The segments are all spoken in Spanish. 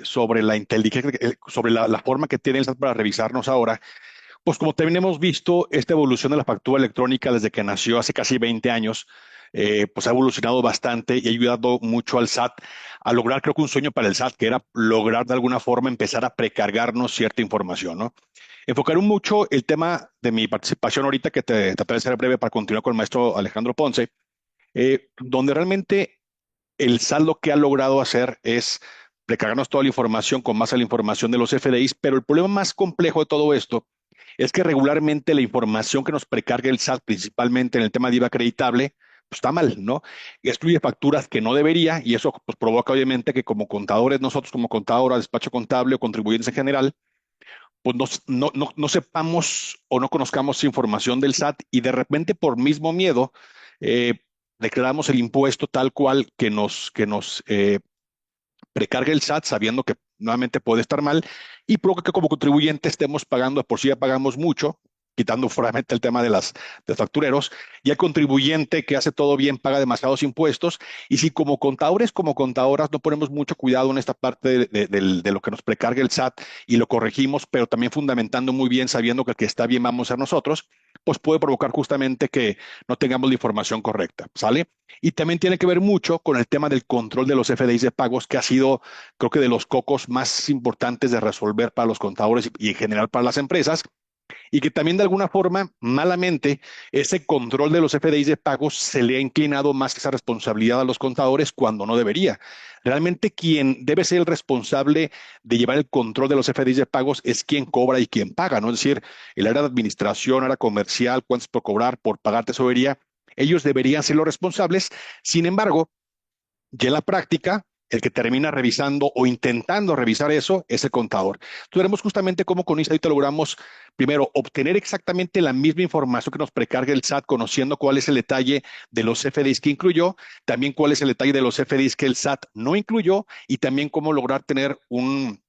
sobre la inteligencia, sobre la forma que tiene el SAT para revisarnos ahora. Pues como también hemos visto, esta evolución de la factura electrónica desde que nació hace casi 20 años, pues ha evolucionado bastante y ha ayudado mucho al SAT a lograr, creo que un sueño para el SAT, que era lograr de alguna forma empezar a precargarnos cierta información, ¿no? Enfocaré mucho el tema de mi participación ahorita, que te trataré de ser breve para continuar con el maestro Alejandro Ponce, donde realmente el SAT lo que ha logrado hacer es precargarnos toda la información con base a la información de los FDIs, pero el problema más complejo de todo esto es que regularmente la información que nos precarga el SAT, principalmente en el tema de IVA acreditable, pues está mal, ¿no? Excluye facturas que no debería y eso pues, provoca obviamente que como contadores, nosotros como contadora, despacho contable o contribuyentes en general, pues no sepamos o no conozcamos información del SAT y de repente por mismo miedo eh, declaramos el impuesto tal cual que nos precarga el SAT sabiendo que nuevamente puede estar mal y provoca que como contribuyente estemos pagando, de por sí ya pagamos mucho, quitando fueramente el tema de de factureros, y el contribuyente que hace todo bien paga demasiados impuestos, y si como contadoras no ponemos mucho cuidado en esta parte de lo que nos precarga el SAT y lo corregimos, pero también fundamentando muy bien, sabiendo que el que está bien vamos a ser nosotros, pues puede provocar justamente que no tengamos la información correcta, ¿sale? Y también tiene que ver mucho con el tema del control de los FDIs de pagos, que ha sido, creo que, de los cocos más importantes de resolver para los contadores y en general para las empresas, y que también de alguna forma, malamente, ese control de los FDIs de pagos se le ha inclinado más esa responsabilidad a los contadores cuando no debería. Realmente quien debe ser el responsable de llevar el control de los FDIs de pagos es quien cobra y quien paga, ¿no? Es decir, el área de administración, área comercial, cuántos por cobrar, por pagar tesorería, ellos deberían ser los responsables. Sin embargo, ya en la práctica, el que termina revisando o intentando revisar eso es el contador. Entonces, veremos justamente cómo con Insight logramos, primero, obtener exactamente la misma información que nos precarga el SAT, conociendo cuál es el detalle de los FDIs que incluyó, también cuál es el detalle de los FDIs que el SAT no incluyó y también cómo lograr tener un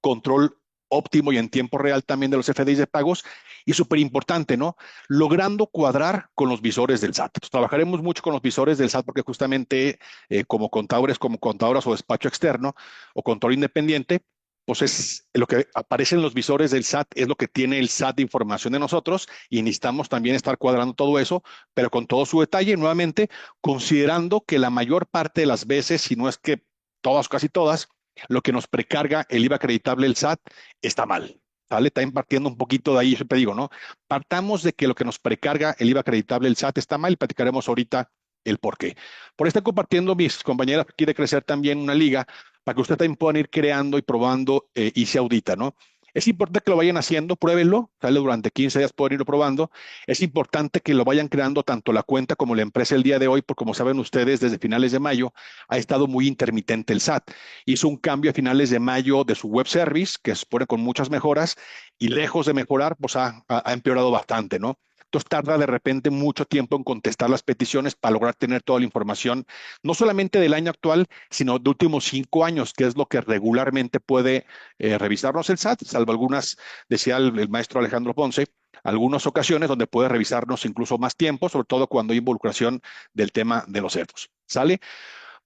control óptimo y en tiempo real también de los FDIs de pagos y súper importante, ¿no? Logrando cuadrar con los visores del SAT. Entonces, trabajaremos mucho con los visores del SAT porque justamente como contadores, como contadoras o despacho externo o contador independiente, pues es lo que aparece en los visores del SAT, es lo que tiene el SAT de información de nosotros y necesitamos también estar cuadrando todo eso, pero con todo su detalle, nuevamente, considerando que la mayor parte de las veces, si no es que todas, casi todas, lo que nos precarga el IVA acreditable el SAT está mal. ¿Sale? Está partiendo un poquito de ahí, siempre digo, ¿no? Partamos de que lo que nos precarga el IVA acreditable el SAT está mal y platicaremos ahorita el por qué. Por eso estoy compartiendo mis compañeras que quiere crecer también una liga para que ustedes también puedan ir creando y probando y se audita, ¿no? Es importante que lo vayan haciendo, pruébenlo, sale durante 15 días pueden irlo probando. Es importante que lo vayan creando tanto la cuenta como la empresa el día de hoy, porque como saben ustedes, desde finales de mayo ha estado muy intermitente el SAT. Hizo un cambio a finales de mayo de su web service, que se pone con muchas mejoras, y lejos de mejorar, pues ha empeorado bastante, ¿no? Entonces tarda de repente mucho tiempo en contestar las peticiones para lograr tener toda la información, no solamente del año actual, sino de últimos 5 años, que es lo que regularmente puede revisarnos el SAT, salvo algunas, decía el maestro Alejandro Ponce, algunas ocasiones donde puede revisarnos incluso más tiempo, sobre todo cuando hay involucración del tema de los CERFOS. ¿Sale?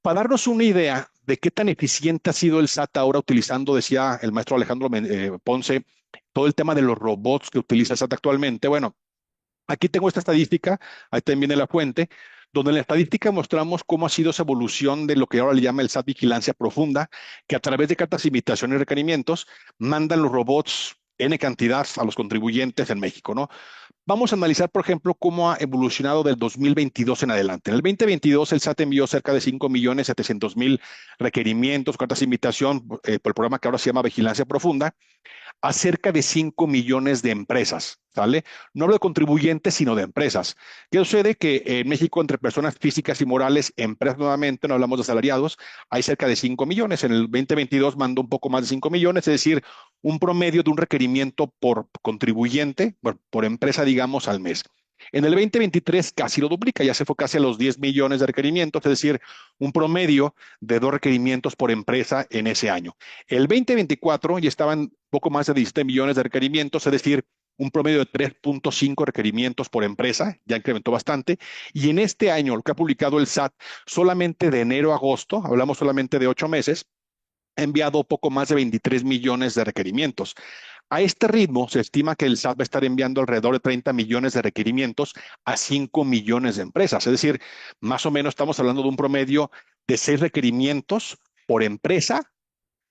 Para darnos una idea de qué tan eficiente ha sido el SAT ahora utilizando, decía el maestro Alejandro Ponce, todo el tema de los robots que utiliza el SAT actualmente. Bueno, aquí tengo esta estadística, ahí también viene la fuente, donde en la estadística mostramos cómo ha sido esa evolución de lo que ahora le llama el SAT Vigilancia Profunda, que a través de cartas de invitación y requerimientos mandan los robots N cantidad a los contribuyentes en México, ¿no? Vamos a analizar, por ejemplo, cómo ha evolucionado del 2022 en adelante. En el 2022, el SAT envió cerca de 5.700.000 requerimientos, cartas de invitación por el programa que ahora se llama Vigilancia Profunda a cerca de 5 millones de empresas, ¿sale? No hablo de contribuyentes, sino de empresas. ¿Qué sucede? Que en México, entre personas físicas y morales, empresas nuevamente, no hablamos de asalariados, hay cerca de 5 millones. En el 2022 mandó un poco más de 5 millones, es decir, un promedio de un requerimiento por contribuyente, por empresa, digamos, al mes. En el 2023 casi lo duplica, ya se fue casi a los 10 millones de requerimientos, es decir, un promedio de 2 requerimientos por empresa en ese año. El 2024 ya estaban poco más de 17 millones de requerimientos, es decir, un promedio de 3.5 requerimientos por empresa, ya incrementó bastante. Y en este año, lo que ha publicado el SAT, solamente de enero a agosto, hablamos solamente de 8 meses, ha enviado poco más de 23 millones de requerimientos. A este ritmo, se estima que el SAT va a estar enviando alrededor de 30 millones de requerimientos a 5 millones de empresas. Es decir, más o menos estamos hablando de un promedio de 6 requerimientos por empresa,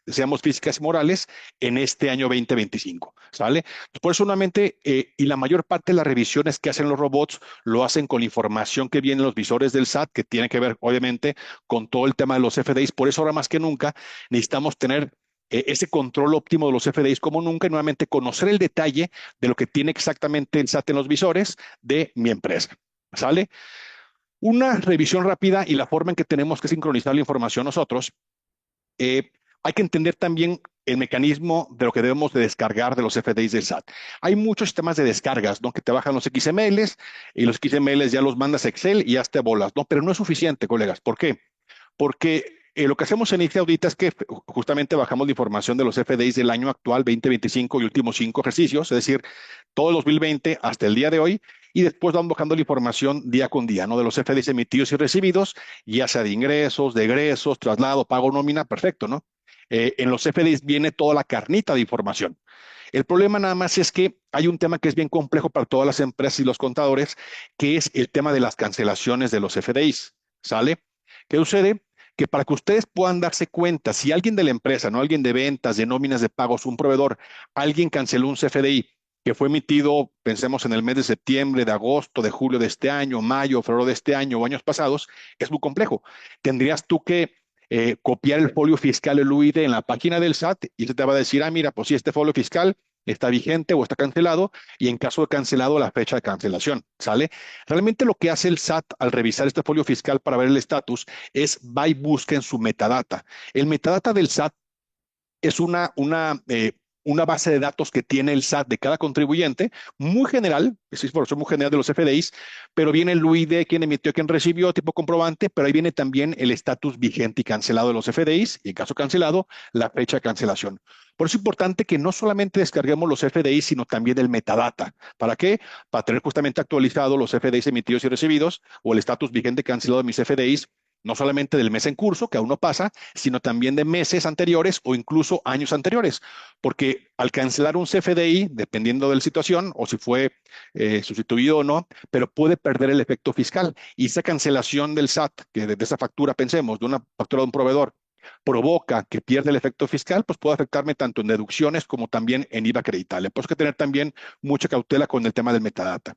seamos físicas y morales, en este año 2025, ¿sale? Por eso, nuevamente, y la mayor parte de las revisiones que hacen los robots lo hacen con la información que viene en los visores del SAT, que tiene que ver, obviamente, con todo el tema de los FDIs. Por eso, ahora más que nunca, necesitamos tener ese control óptimo de los FDIs como nunca y nuevamente conocer el detalle de lo que tiene exactamente el SAT en los visores de mi empresa, ¿sale? Una revisión rápida y la forma en que tenemos que sincronizar la información nosotros. eh, Hay que entender también el mecanismo de lo que debemos de descargar de los FDIs del SAT. Hay muchos sistemas de descargas, ¿no? Que te bajan los XMLs y los XMLs ya los mandas a Excel y ya te bolas, ¿no? Pero no es suficiente, colegas. ¿Por qué? Porque lo que hacemos en ICE Audita es que justamente bajamos la información de los FDIs del año actual, 2025 y últimos 5 ejercicios, es decir, todo el 2020 hasta el día de hoy, y después vamos bajando la información día con día, ¿no? De los FDIs emitidos y recibidos, ya sea de ingresos, de egresos, traslado, pago, nómina, perfecto, ¿no? En los FDIs viene toda la carnita de información. El problema nada más es que hay un tema que es bien complejo para todas las empresas y los contadores, que es el tema de las cancelaciones de los FDIs. ¿Sale? ¿Qué sucede? Que para que ustedes puedan darse cuenta, si alguien de la empresa, no alguien de ventas, de nóminas de pagos, un proveedor, alguien canceló un CFDI que fue emitido, pensemos en el mes de septiembre, de agosto, de julio de este año, mayo, febrero de este año o años pasados, es muy complejo. Tendrías tú que copiar el folio fiscal, el UID, en la página del SAT y se te va a decir, ah, mira, pues si este folio fiscal está vigente o está cancelado y en caso de cancelado, la fecha de cancelación, ¿sale? Realmente lo que hace el SAT al revisar este folio fiscal para ver el estatus es va y busca en su metadata. El metadata del SAT es una base de datos que tiene el SAT de cada contribuyente, muy general, es información muy general de los FDIs, pero viene el UID, quién emitió, quién recibió, tipo comprobante, pero ahí viene también el estatus vigente y cancelado de los FDIs, y en caso cancelado, la fecha de cancelación. Por eso es importante que no solamente descarguemos los FDIs, sino también el metadata. ¿Para qué? Para tener justamente actualizado los FDIs emitidos y recibidos o el estatus vigente y cancelado de mis FDIs, no solamente del mes en curso, que aún no pasa, sino también de meses anteriores o incluso años anteriores, porque al cancelar un CFDI, dependiendo de la situación o si fue sustituido o no, pero puede perder el efecto fiscal. Y esa cancelación del SAT, que de esa factura, pensemos, de una factura de un proveedor, provoca que pierda el efecto fiscal, pues puede afectarme tanto en deducciones como también en IVA acreditable. Por eso hay que tener también mucha cautela con el tema del metadata.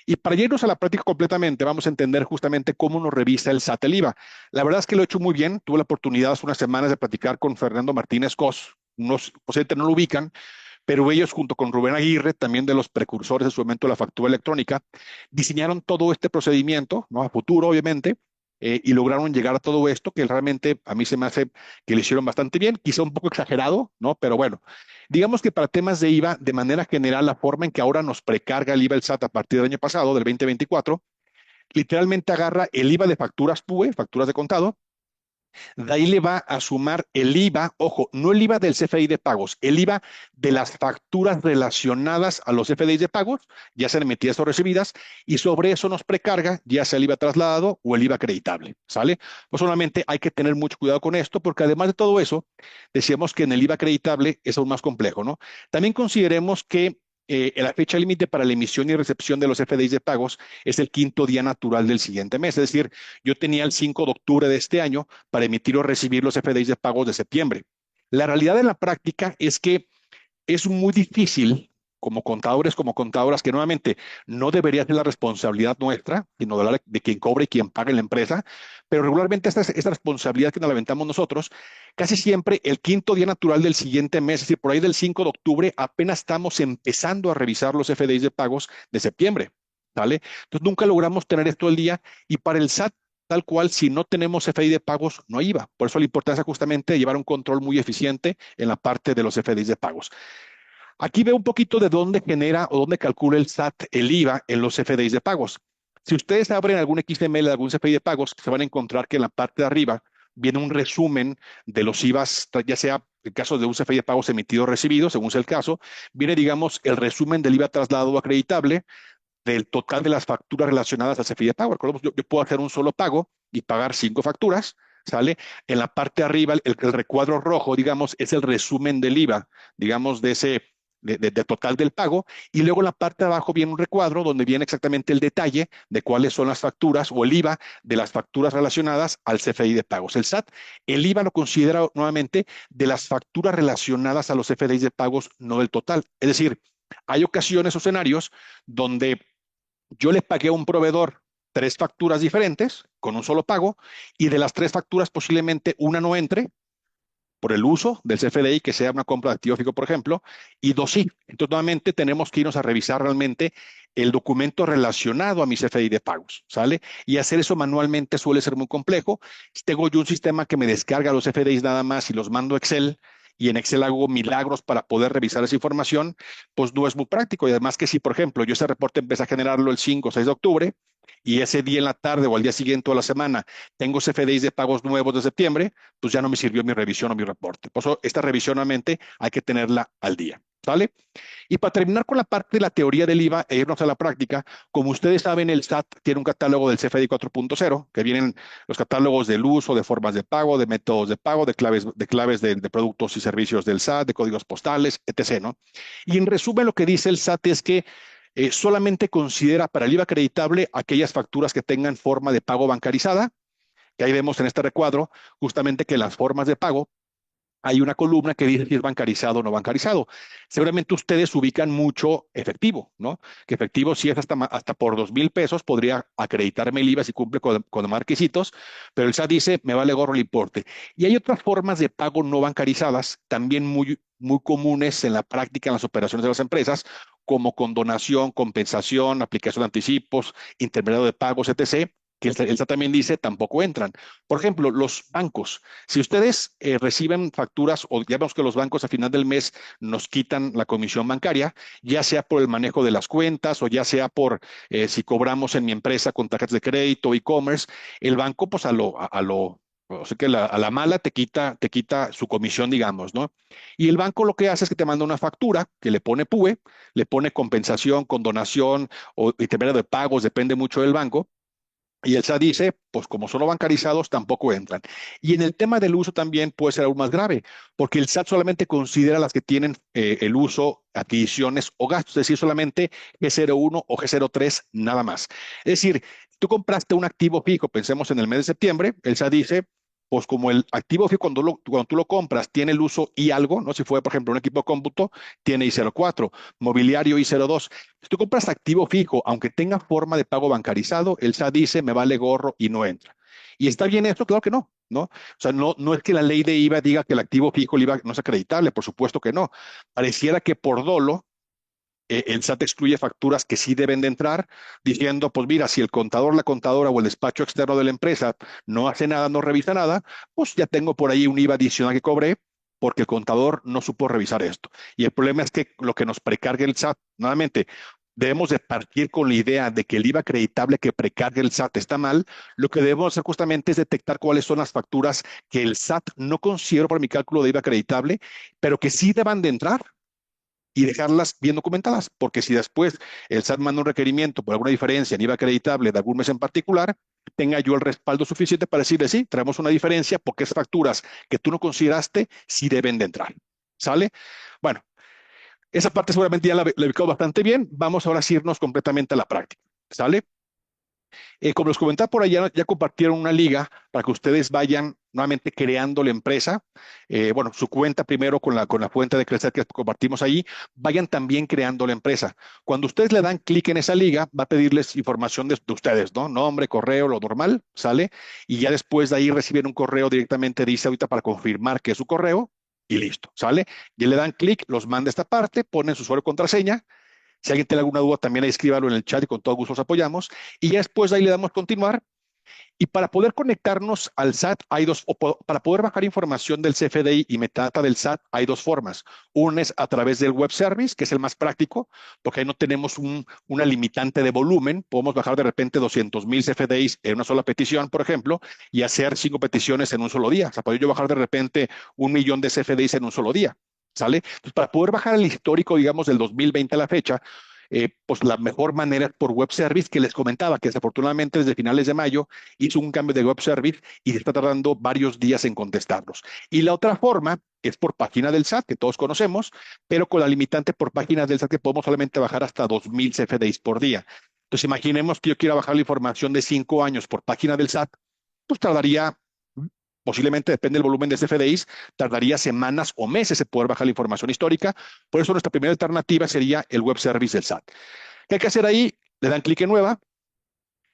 Y para irnos a la práctica completamente, vamos a entender justamente cómo nos revisa el SAT el IVA. La verdad es que lo he hecho muy bien. Tuve la oportunidad hace unas semanas de platicar con Fernando Martínez Cos. Unos posiblemente no lo ubican, pero ellos junto con Rubén Aguirre, también de los precursores en su momento de la factura electrónica, diseñaron todo este procedimiento, ¿no? A futuro, obviamente, y lograron llegar a todo esto que realmente a mí se me hace que lo hicieron bastante bien, quizá un poco exagerado, ¿no? Pero bueno, digamos que para temas de IVA, de manera general, la forma en que ahora nos precarga el IVA el SAT a partir del año pasado, del 2024, literalmente agarra el IVA de facturas PUE, facturas de contado, de ahí le va a sumar el IVA, ojo, no el IVA del CFDI de pagos, el IVA de las facturas relacionadas a los CFDIs de pagos, ya sean emitidas o recibidas, y sobre eso nos precarga ya sea el IVA trasladado o el IVA acreditable, ¿sale? Pues solamente hay que tener mucho cuidado con esto, porque además de todo eso, decíamos que en el IVA acreditable es aún más complejo, ¿no? También consideremos que la fecha límite para la emisión y recepción de los FDIs de pagos es el quinto día natural del siguiente mes, es decir, yo tenía el 5 de octubre de este año para emitir o recibir los FDIs de pagos de septiembre. La realidad en la práctica es que es muy difícil como contadores, como contadoras, que nuevamente no debería ser la responsabilidad nuestra, sino de quien cobre y quien paga en la empresa, pero regularmente esta responsabilidad que nos la aventamos nosotros, casi siempre el quinto día natural del siguiente mes, es decir, por ahí del 5 de octubre, apenas estamos empezando a revisar los FDIs de pagos de septiembre, ¿vale? Entonces nunca logramos tener esto el día y para el SAT tal cual, si no tenemos FDI de pagos, no hay IVA. Por eso la importancia justamente de llevar un control muy eficiente en la parte de los FDIs de pagos. Aquí veo un poquito de dónde genera o dónde calcula el SAT el IVA en los FDIs de pagos. Si ustedes abren algún XML de algún CFDI de pagos, se van a encontrar que en la parte de arriba viene un resumen de los IVAs, ya sea en caso de un CFDI de pagos emitido o recibido, según sea el caso, viene, digamos, el resumen del IVA trasladado acreditable, del total de las facturas relacionadas al CFDI de pago. Recordemos, yo puedo hacer un solo pago y pagar 5 facturas, ¿sale? En la parte de arriba, el recuadro rojo, digamos, es el resumen del IVA, digamos, de total del pago, y luego en la parte de abajo viene un recuadro donde viene exactamente el detalle de cuáles son las facturas o el IVA de las facturas relacionadas al CFDI de pagos. El SAT, el IVA lo considera nuevamente de las facturas relacionadas a los CFDIs de pagos, no del total. Es decir, hay ocasiones o escenarios donde yo le pagué a un proveedor tres facturas diferentes con un solo pago y de las tres facturas posiblemente una no entre por el uso del CFDI, que sea una compra de activo fijo, por ejemplo, y dos sí. Entonces, nuevamente tenemos que irnos a revisar realmente el documento relacionado a mi CFDI de pagos, ¿sale? Y hacer eso manualmente suele ser muy complejo. Tengo yo un sistema que me descarga los CFDIs nada más y los mando a Excel, y en Excel hago milagros para poder revisar esa información, pues no es muy práctico. Y además que si, por ejemplo, yo ese reporte empecé a generarlo el 5 o 6 de octubre, y ese día en la tarde o al día siguiente o la semana tengo CFDIs de pagos nuevos de septiembre, pues ya no me sirvió mi revisión o mi reporte. Por eso esta revisión nuevamente hay que tenerla al día. ¿Sale? Y para terminar con la parte de la teoría del IVA e irnos a la práctica, como ustedes saben, el SAT tiene un catálogo del CFDI 4.0, que vienen los catálogos del uso, de formas de pago, de métodos de pago, de claves de productos y servicios del SAT, de códigos postales, etc., ¿no? Y en resumen, lo que dice el SAT es que solamente considera para el IVA acreditable aquellas facturas que tengan forma de pago bancarizada, que ahí vemos en este recuadro justamente que las formas de pago hay una columna que dice si es bancarizado o no bancarizado. Seguramente ustedes ubican mucho efectivo, ¿no? Que efectivo, si es hasta por 2,000 pesos, podría acreditarme el IVA si cumple con demás requisitos, pero el SAT dice, me vale gorro el importe. Y hay otras formas de pago no bancarizadas, también muy comunes en la práctica en las operaciones de las empresas, como condonación, compensación, aplicación de anticipos, intermediario de pagos, etc., que el SAT también dice, tampoco entran. Por ejemplo, los bancos. Si ustedes reciben facturas o ya vemos que los bancos a final del mes nos quitan la comisión bancaria, ya sea por el manejo de las cuentas o ya sea por si cobramos en mi empresa con tarjetas de crédito, e-commerce, el banco pues o sea que a la mala te quita su comisión, digamos, ¿no? Y el banco lo que hace es que te manda una factura que le pone PUE, le pone compensación, condonación o intermedio de pagos, depende mucho del banco. Y el SAT dice, pues como son no bancarizados, tampoco entran. Y en el tema del uso también puede ser aún más grave, porque el SAT solamente considera las que tienen el uso, adquisiciones o gastos, es decir, solamente G01 o G03, nada más. Es decir, tú compraste un activo fijo, pensemos en el mes de septiembre, el SAT dice, pues como el activo fijo cuando tú lo compras tiene el uso y algo, ¿no? Si fue, por ejemplo, un equipo de cómputo, tiene I04, mobiliario I02. Si tú compras activo fijo, aunque tenga forma de pago bancarizado, el SAT dice, me vale gorro y no entra. ¿Y está bien esto? Claro que no, ¿no? O sea, no es que la ley de IVA diga que el activo fijo, el IVA no es acreditable, por supuesto que no. Pareciera que por dolo el SAT excluye facturas que sí deben de entrar, diciendo, pues mira, si el contador, la contadora o el despacho externo de la empresa no hace nada, no revisa nada, pues ya tengo por ahí un IVA adicional que cobré porque el contador no supo revisar esto. Y el problema es que lo que nos precarga el SAT, nuevamente, debemos de partir con la idea de que el IVA acreditable que precarga el SAT está mal. Lo que debemos hacer justamente es detectar cuáles son las facturas que el SAT no considera para mi cálculo de IVA acreditable, pero que sí deban de entrar y dejarlas bien documentadas, porque si después el SAT manda un requerimiento por alguna diferencia en IVA acreditable de algún mes en particular, tenga yo el respaldo suficiente para decirle, sí, traemos una diferencia porque esas facturas que tú no consideraste sí deben de entrar. ¿Sale? Bueno, esa parte seguramente ya la ubicó bastante bien. Vamos ahora a irnos completamente a la práctica. ¿Sale? Como les comentaba por allá, ya compartieron una liga para que ustedes vayan nuevamente creando la empresa. Bueno, su cuenta primero con la fuente de crecer que compartimos ahí, vayan también creando la empresa. Cuando ustedes le dan clic en esa liga, va a pedirles información de ustedes, ¿no? Nombre, correo, lo normal, ¿sale? Y ya después de ahí reciben un correo directamente, dice ahorita para confirmar que es su correo y listo, ¿sale? Y le dan clic, los manda a esta parte, ponen su usuario y contraseña. Si alguien tiene alguna duda, también ahí escríbalo en el chat y con todo gusto los apoyamos. Y ya después de ahí le damos continuar. Y para poder conectarnos al SAT, para poder bajar información del CFDI y metadata del SAT, hay dos formas. Una es a través del web service, que es el más práctico, porque ahí no tenemos una limitante de volumen. Podemos bajar de repente 200,000 CFDIs en una sola petición, por ejemplo, y hacer 5 peticiones en un solo día. O sea, puedo yo bajar de repente 1 millón de CFDIs en un solo día. ¿Sale? Entonces, para poder bajar el histórico, digamos, del 2020 a la fecha, pues la mejor manera es por web service, que les comentaba que desafortunadamente desde finales de mayo hizo un cambio de web service y está tardando varios días en contestarlos. Y la otra forma que es por página del SAT, que todos conocemos, pero con la limitante por páginas del SAT que podemos solamente bajar hasta 2000 CFDIs por día. Entonces, imaginemos que yo quiera bajar la información de 5 años por página del SAT, pues tardaría, posiblemente, depende del volumen de CFDIs, tardaría semanas o meses en poder bajar la información histórica. Por eso nuestra primera alternativa sería el web service del SAT. ¿Qué hay que hacer ahí? Le dan clic en nueva,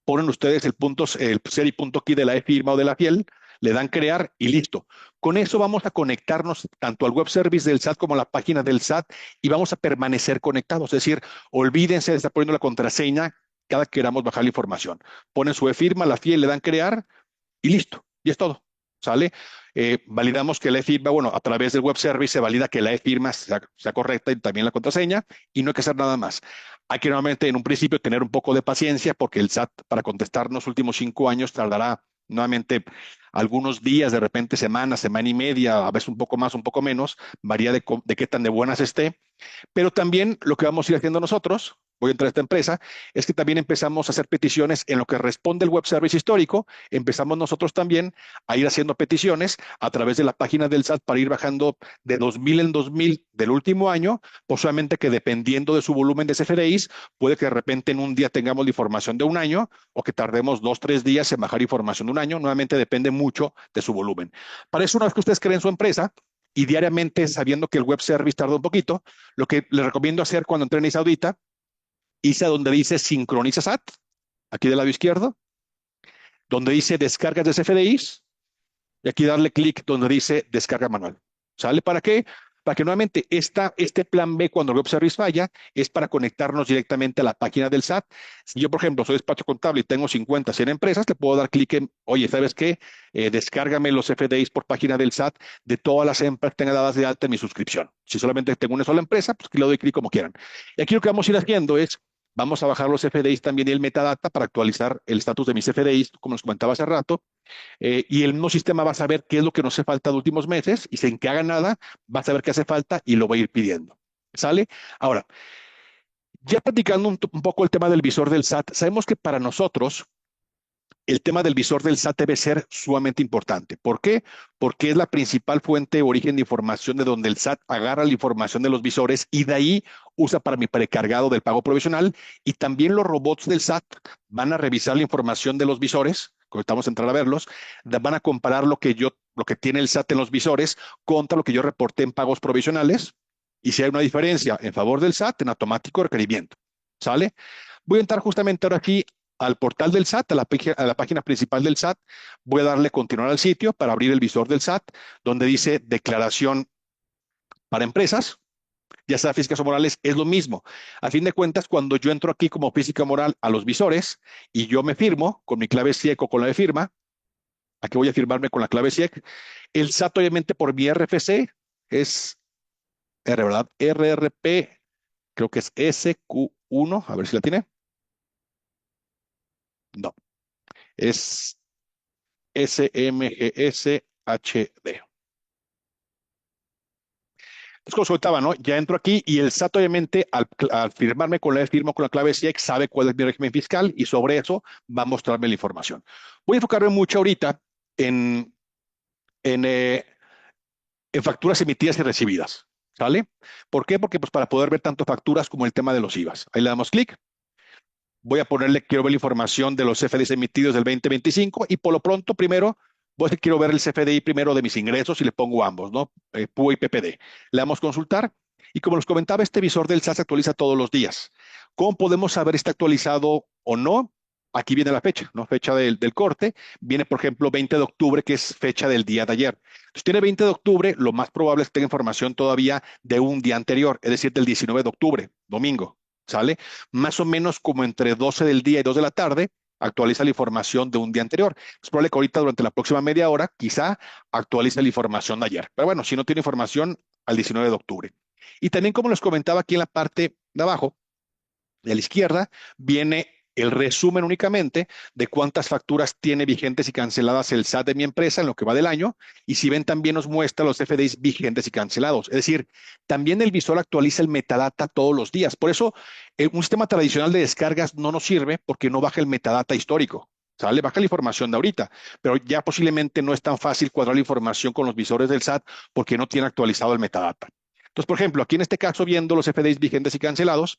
ponen ustedes el seri punto key de la e-firma o de la fiel, le dan crear y listo. Con eso vamos a conectarnos tanto al web service del SAT como a la página del SAT y vamos a permanecer conectados. Es decir, olvídense de estar poniendo la contraseña cada que queramos bajar la información. Ponen su e-firma, la fiel, le dan crear y listo. Y es todo. ¿Sale? Validamos que la e-firma, bueno, a través del web service se valida que la e-firma sea correcta y también la contraseña y no hay que hacer nada más. Hay que nuevamente en un principio tener un poco de paciencia porque el SAT para contestar los últimos 5 años tardará nuevamente algunos días, de repente semanas, semana y media, a veces un poco más, un poco menos, varía de qué tan de buenas esté. Pero también lo que vamos a ir haciendo nosotros, voy a entrar a esta empresa, es que también empezamos a hacer peticiones en lo que responde el web service histórico. Empezamos nosotros también a ir haciendo peticiones a través de la página del SAT para ir bajando de 2000 en 2000 del último año, posiblemente que dependiendo de su volumen de CFDIs, puede que de repente en un día tengamos la información de un año o que tardemos 2, 3 días en bajar información de un año. Nuevamente depende mucho de su volumen. Para eso, una vez que ustedes creen su empresa, y diariamente, sabiendo que el web service tarda un poquito, lo que les recomiendo hacer cuando entren a Audita, irse a donde dice sincroniza SAT, aquí del lado izquierdo, donde dice descargas de CFDIs, y aquí darle clic donde dice descarga manual. ¿Sale? ¿Para qué? Para que nuevamente este plan B, cuando el web service falla, es para conectarnos directamente a la página del SAT. Si yo, por ejemplo, soy despacho contable y tengo 50, 100 empresas, le puedo dar clic en, oye, ¿sabes qué? Descárgame los FDIs por página del SAT de todas las empresas que tenga dadas de alta en mi suscripción. Si solamente tengo una sola empresa, pues le doy clic como quieran. Y aquí lo que vamos a ir haciendo es, vamos a bajar los FDIs también y el metadata para actualizar el estatus de mis FDIs, como les comentaba hace rato. Y el mismo sistema va a saber qué es lo que nos hace falta de últimos meses y sin que haga nada, va a saber qué hace falta y lo va a ir pidiendo. ¿Sale? Ahora, ya platicando un poco el tema del visor del SAT, sabemos que para nosotros el tema del visor del SAT debe ser sumamente importante. ¿Por qué? Porque es la principal fuente de origen de información de donde el SAT agarra la información de los visores y de ahí usa para mi precargado del pago provisional y también los robots del SAT van a revisar la información de los visores, ahorita vamos a entrar a verlos, van a comparar lo que tiene el SAT en los visores contra lo que yo reporté en pagos provisionales y si hay una diferencia en favor del SAT, en automático requerimiento. ¿Sale? Voy a entrar justamente ahora aquí al portal del SAT, a la página principal del SAT. Voy a darle continuar al sitio para abrir el visor del SAT, donde dice declaración para empresas. Ya sea físicas o morales, es lo mismo. A fin de cuentas, cuando yo entro aquí como física moral a los visores y yo me firmo con mi clave CIEC o con la de firma, aquí voy a firmarme con la clave CIEC, el SAT obviamente por mi RFC es R, ¿verdad? RRP, creo que es SQ1, a ver si la tiene. No, es SMGSHD. Es como soltaba, ¿no? Ya entro aquí y el SAT, obviamente, al firmarme con la firma con la clave CIEX, sabe cuál es mi régimen fiscal y sobre eso va a mostrarme la información. Voy a enfocarme mucho ahorita en, en, eh, en facturas emitidas y recibidas. ¿Sale? ¿Por qué? Porque pues para poder ver tanto facturas como el tema de los IVAs. Ahí le damos clic. Voy a ponerle, quiero ver la información de los CFDIs emitidos del 2025 y por lo pronto, primero, voy a decir, quiero ver el CFDI primero de mis ingresos y le pongo ambos, ¿no? PUA y PPD. Le damos consultar y como les comentaba, este visor del SAT se actualiza todos los días. ¿Cómo podemos saber si está actualizado o no? Aquí viene la fecha, ¿no? Fecha del corte. Viene, por ejemplo, 20 de octubre, que es fecha del día de ayer. Entonces, tiene 20 de octubre, lo más probable es que tenga información todavía de un día anterior, es decir, del 19 de octubre, domingo. ¿Sale? Más o menos como entre 12 del día y 2 de la tarde, actualiza la información de un día anterior. Es probable que ahorita durante la próxima media hora quizá actualice la información de ayer. Pero bueno, si no tiene información, al 19 de octubre. Y también como les comentaba aquí en la parte de abajo, de la izquierda, viene el resumen únicamente de cuántas facturas tiene vigentes y canceladas el SAT de mi empresa en lo que va del año, y si ven también nos muestra los FDIs vigentes y cancelados. Es decir, también el visor actualiza el metadata todos los días. Por eso, un sistema tradicional de descargas no nos sirve porque no baja el metadata histórico. ¿Sale? Baja la información de ahorita, pero ya posiblemente no es tan fácil cuadrar la información con los visores del SAT porque no tiene actualizado el metadata. Entonces, por ejemplo, aquí en este caso, viendo los FDIs vigentes y cancelados,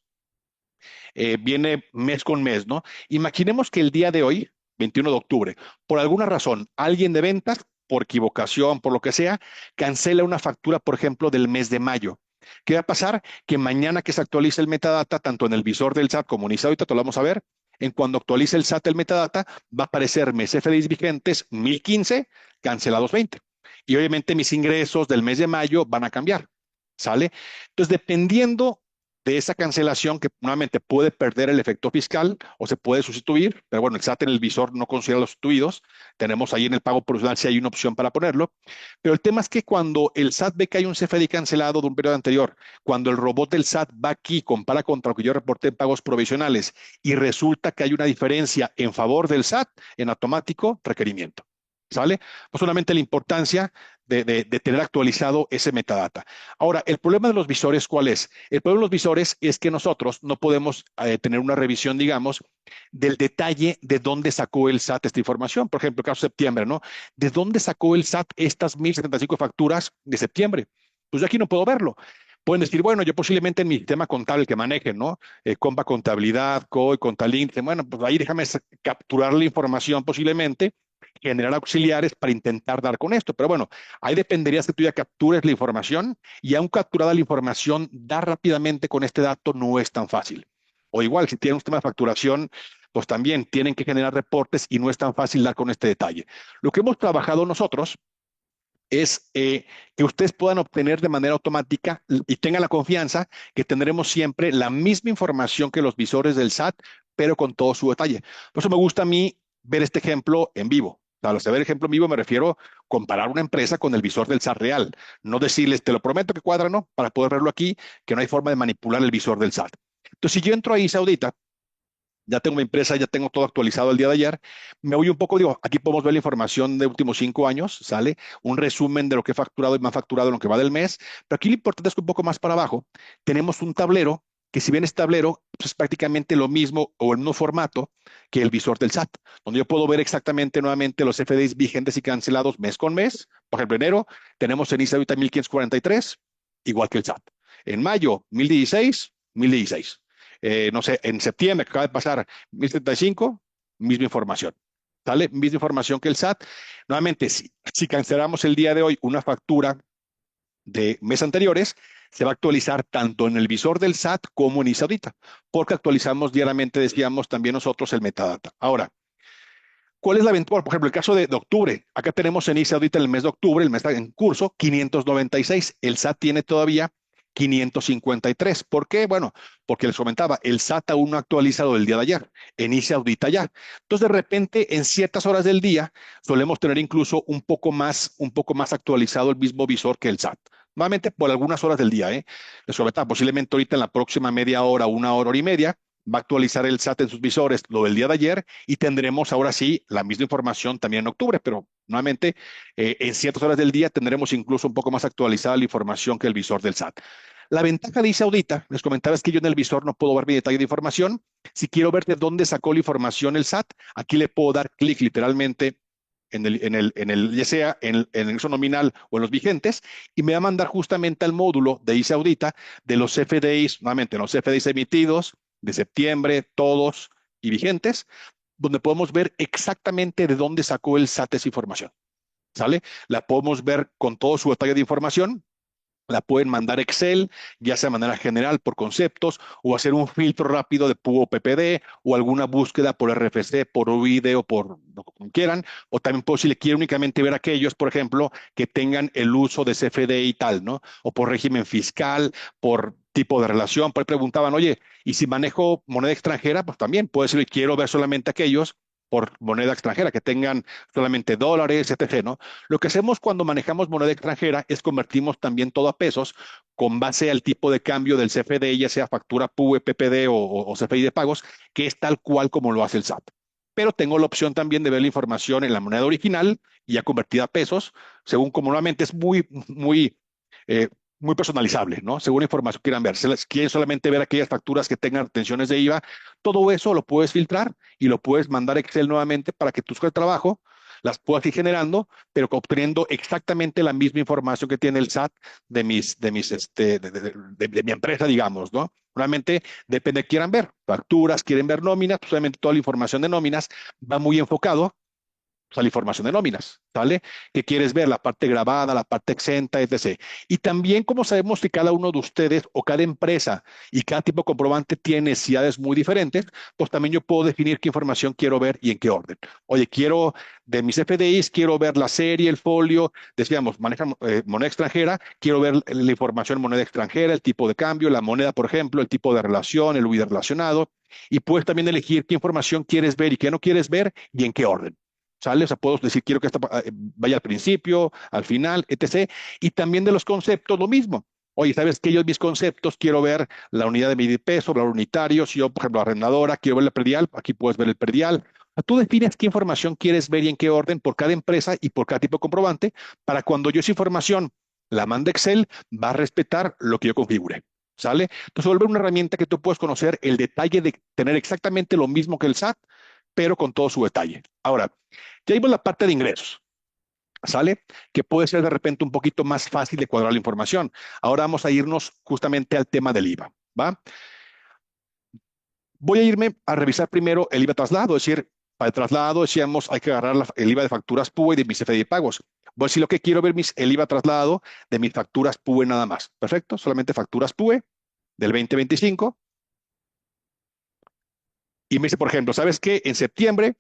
viene mes con mes, ¿no? Imaginemos que el día de hoy, 21 de octubre, por alguna razón, alguien de ventas, por equivocación, por lo que sea, cancela una factura, por ejemplo, del mes de mayo. ¿Qué va a pasar? Que mañana que se actualice el metadata, tanto en el visor del SAT como en ISA, ahorita te lo vamos a ver, en cuando actualice el SAT el metadata, va a aparecer mes FDIs vigentes 1015, cancelados 20. Y obviamente mis ingresos del mes de mayo van a cambiar. ¿Sale? Entonces, dependiendo de esa cancelación que nuevamente puede perder el efecto fiscal o se puede sustituir, pero bueno, el SAT en el visor no considera los sustituidos, tenemos ahí en el pago provisional si hay una opción para ponerlo, pero el tema es que cuando el SAT ve que hay un CFDI cancelado de un periodo anterior, cuando el robot del SAT va aquí y compara contra lo que yo reporté en pagos provisionales y resulta que hay una diferencia en favor del SAT, en automático, requerimiento. ¿Sale? Pues solamente la importancia de tener actualizado ese metadata. Ahora, el problema de los visores, ¿cuál es? El problema de los visores es que nosotros no podemos tener una revisión, digamos, del detalle de dónde sacó el SAT esta información. Por ejemplo, el caso de septiembre, ¿no? ¿De dónde sacó el SAT estas 1075 facturas de septiembre? Pues yo aquí no puedo verlo. Pueden decir, bueno, yo posiblemente en mi sistema contable que manejen, ¿no? Compa Contabilidad, COI, Contalink, dicen, bueno, pues ahí déjame capturar la información posiblemente, generar auxiliares para intentar dar con esto. Pero bueno, ahí dependería que tú ya captures la información y aún capturada la información, dar rápidamente con este dato no es tan fácil. O igual, si tienen un sistema de facturación, pues también tienen que generar reportes y no es tan fácil dar con este detalle. Lo que hemos trabajado nosotros es que ustedes puedan obtener de manera automática y tengan la confianza que tendremos siempre la misma información que los visores del SAT, pero con todo su detalle. Por eso me gusta a mí ver este ejemplo en vivo. Al ver el ejemplo en vivo me refiero a comparar una empresa con el visor del SAT real. No decirles, te lo prometo que cuadra, ¿no? Para poder verlo aquí, que no hay forma de manipular el visor del SAT. Entonces, si yo entro ahí, Saudita, ya tengo mi empresa, ya tengo todo actualizado el día de ayer. Me voy un poco, digo, aquí podemos ver la información de últimos 5 años, ¿sale? Un resumen de lo que he facturado y me ha facturado en lo que va del mes. Pero aquí lo importante es que un poco más para abajo tenemos un tablero que si bien es tablero, pues es prácticamente lo mismo o el mismo formato que el visor del SAT, donde yo puedo ver exactamente nuevamente los FDIs vigentes y cancelados mes con mes. Por ejemplo, enero tenemos en ISA ahorita 1543, igual que el SAT. En mayo, 1016, 1016. No sé, en septiembre, que acaba de pasar, 1035, misma información. ¿Sale? Misma información que el SAT. Nuevamente, si cancelamos el día de hoy una factura de meses anteriores, se va a actualizar tanto en el visor del SAT como en ISAudita, porque actualizamos diariamente, decíamos también nosotros, el metadata. Ahora, ¿cuál es la ventaja? Por ejemplo, el caso de octubre. Acá tenemos en ISAudita el mes de octubre, el mes en curso, 596. El SAT tiene todavía 553. ¿Por qué? Bueno, porque les comentaba, el SAT aún no ha actualizado el día de ayer, inicia audita ya. Entonces, de repente, en ciertas horas del día, solemos tener incluso un poco más actualizado el mismo visor que el SAT. Nuevamente, por algunas horas del día, ¿eh? Les comentaba, posiblemente ahorita en la próxima media hora, una hora, hora y media, va a actualizar el SAT en sus visores lo del día de ayer y tendremos ahora sí la misma información también en octubre, pero nuevamente en ciertas horas del día tendremos incluso un poco más actualizada la información que el visor del SAT. La ventaja de ISAudita, les comentaba, es que yo en el visor no puedo ver mi detalle de información. Si quiero ver de dónde sacó la información el SAT, aquí le puedo dar clic literalmente ya sea en el uso nominal o en los vigentes, y me va a mandar justamente al módulo de ISAudita de los CFDIs, nuevamente los CFDIs emitidos de septiembre, todos y vigentes, donde podemos ver exactamente de dónde sacó el SAT esa información. ¿Sale? La podemos ver con todo su detalle de información. La pueden mandar Excel, ya sea de manera general por conceptos, o hacer un filtro rápido de PUO PPD, o alguna búsqueda por RFC, por UID o por lo que quieran. O también puedo, si le quiero únicamente ver aquellos, por ejemplo, que tengan el uso de CFD y tal, ¿no? O por régimen fiscal, por tipo de relación. Por ahí preguntaban, oye, ¿y si manejo moneda extranjera? Pues también puedo decirle, quiero ver solamente aquellos por moneda extranjera, que tengan solamente dólares, etc., ¿no? Lo que hacemos cuando manejamos moneda extranjera es convertimos también todo a pesos con base al tipo de cambio del CFDI, ya sea factura PUE, PPD o CFI de pagos, que es tal cual como lo hace el SAT. Pero tengo la opción también de ver la información en la moneda original y ya convertida a pesos, según como normalmente es eh, muy personalizable, ¿no? Según la información que quieran ver. Si quieren solamente ver aquellas facturas que tengan retenciones de IVA, todo eso lo puedes filtrar y lo puedes mandar a Excel nuevamente para que tus hojas de trabajo las puedas ir generando, pero obteniendo exactamente la misma información que tiene el SAT de mi empresa, digamos, ¿no? Realmente depende de qué quieran ver. Facturas, quieren ver nóminas, pues obviamente toda la información de nóminas va muy enfocado a la información de nóminas, ¿sale? ¿Qué quieres ver? La parte grabada, la parte exenta, etc. Y también, como sabemos que cada uno de ustedes o cada empresa y cada tipo de comprobante tiene necesidades muy diferentes, pues también yo puedo definir qué información quiero ver y en qué orden. Oye, quiero de mis FDIs, quiero ver la serie, el folio, decíamos, manejan moneda extranjera, quiero ver la información en moneda extranjera, el tipo de cambio, la moneda, por ejemplo, el tipo de relación, el huido relacionado, y puedes también elegir qué información quieres ver y qué no quieres ver y en qué orden. ¿Sale? O sea, puedo decir, quiero que esta vaya al principio, al final, etc. Y también de los conceptos, lo mismo. Oye, ¿sabes qué? Yo mis conceptos quiero ver la unidad de medida y peso, valor unitario. Si yo, por ejemplo, arrendadora, quiero ver el predial, aquí puedes ver el predial. O sea, tú defines qué información quieres ver y en qué orden por cada empresa y por cada tipo de comprobante, para cuando yo esa información la mande Excel, va a respetar lo que yo configure. ¿Sale? Entonces, vuelve una herramienta que tú puedes conocer el detalle de tener exactamente lo mismo que el SAT, pero con todo su detalle. Ahora, ya vimos la parte de ingresos, ¿sale? Que puede ser de repente un poquito más fácil de cuadrar la información. Ahora vamos a irnos justamente al tema del IVA, ¿va? Voy a irme a revisar primero el IVA traslado, es decir, para el traslado decíamos hay que agarrar el IVA de facturas PUE y de mis CFDI de pagos. Voy a decir lo que quiero ver el IVA traslado de mis facturas PUE nada más. Perfecto, solamente facturas PUE del 2025. Y me dice, por ejemplo, ¿sabes qué? En septiembre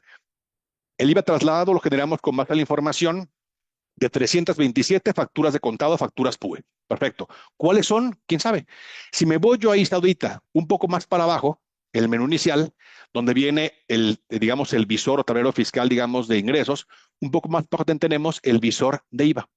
el IVA trasladado lo generamos con base a la información de 327 facturas de contado a facturas PUE. Perfecto. ¿Cuáles son? ¿Quién sabe? Si me voy yo ahí ahorita un poco más para abajo, el menú inicial, donde viene digamos, el visor o tablero fiscal, digamos, de ingresos, un poco más abajo tenemos el visor de IVA,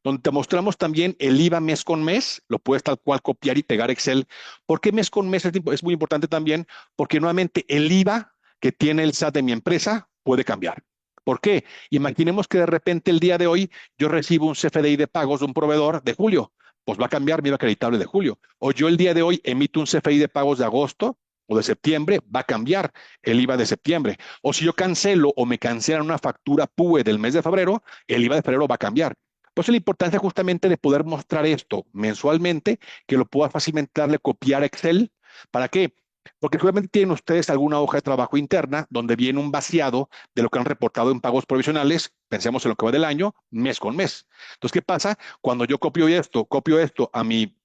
donde te mostramos también el IVA mes con mes, lo puedes tal cual copiar y pegar Excel. ¿Por qué mes con mes es muy importante también? Porque nuevamente el IVA que tiene el SAT de mi empresa puede cambiar. ¿Por qué? Imaginemos que de repente el día de hoy yo recibo un CFDI de pagos de un proveedor de julio, pues va a cambiar mi IVA acreditable de julio. O yo el día de hoy emito un CFDI de pagos de agosto o de septiembre, va a cambiar el IVA de septiembre. O si yo cancelo o me cancelan una factura PUE del mes de febrero, el IVA de febrero va a cambiar. Por eso la importancia justamente de poder mostrar esto mensualmente, que lo pueda fácilmente darle copiar a Excel. ¿Para qué? Porque seguramente tienen ustedes alguna hoja de trabajo interna donde viene un vaciado de lo que han reportado en pagos provisionales, pensemos en lo que va del año, mes con mes. Entonces, ¿qué pasa? Cuando yo copio esto a mi,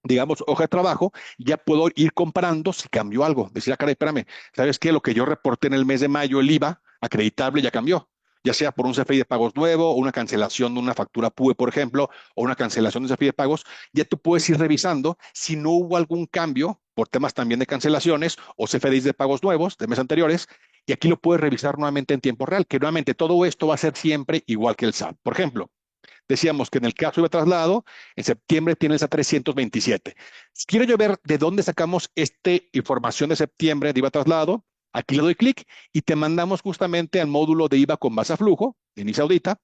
digamos, hoja de trabajo, ya puedo ir comparando si cambió algo. Decir, ah, caray, espérame, ¿sabes qué? Lo que yo reporté en el mes de mayo, el IVA acreditable ya cambió, ya sea por un CFI de pagos nuevo, o una cancelación de una factura PUE, por ejemplo, o una cancelación de un CFI de pagos, ya tú puedes ir revisando si no hubo algún cambio por temas también de cancelaciones o CFDIs de pagos nuevos de meses anteriores, y aquí lo puedes revisar nuevamente en tiempo real, que nuevamente todo esto va a ser siempre igual que el SAT. Por ejemplo, decíamos que en el caso de traslado, en septiembre tienes a 327. Si quiero yo ver de dónde sacamos esta información de septiembre de IVA traslado, aquí le doy clic y te mandamos justamente al módulo de IVA con base a flujo, inicia audita,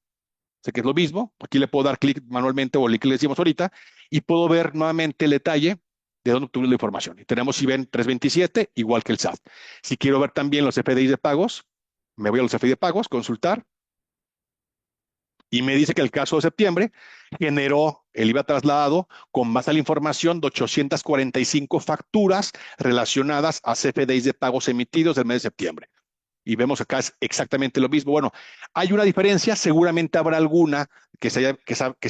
sé que es lo mismo, aquí le puedo dar clic manualmente o el clic que le decimos ahorita y puedo ver nuevamente el detalle de dónde obtuvimos la información. Y tenemos, si ven, 327, igual que el SAT. Si quiero ver también los FDIs de pagos, me voy a los FDI de pagos, consultar, y me dice que el caso de septiembre generó el IVA trasladado con base a la información de 845 facturas relacionadas a CFDIs de pagos emitidos del mes de septiembre. Y vemos acá es exactamente lo mismo. Bueno, hay una diferencia, seguramente habrá alguna que se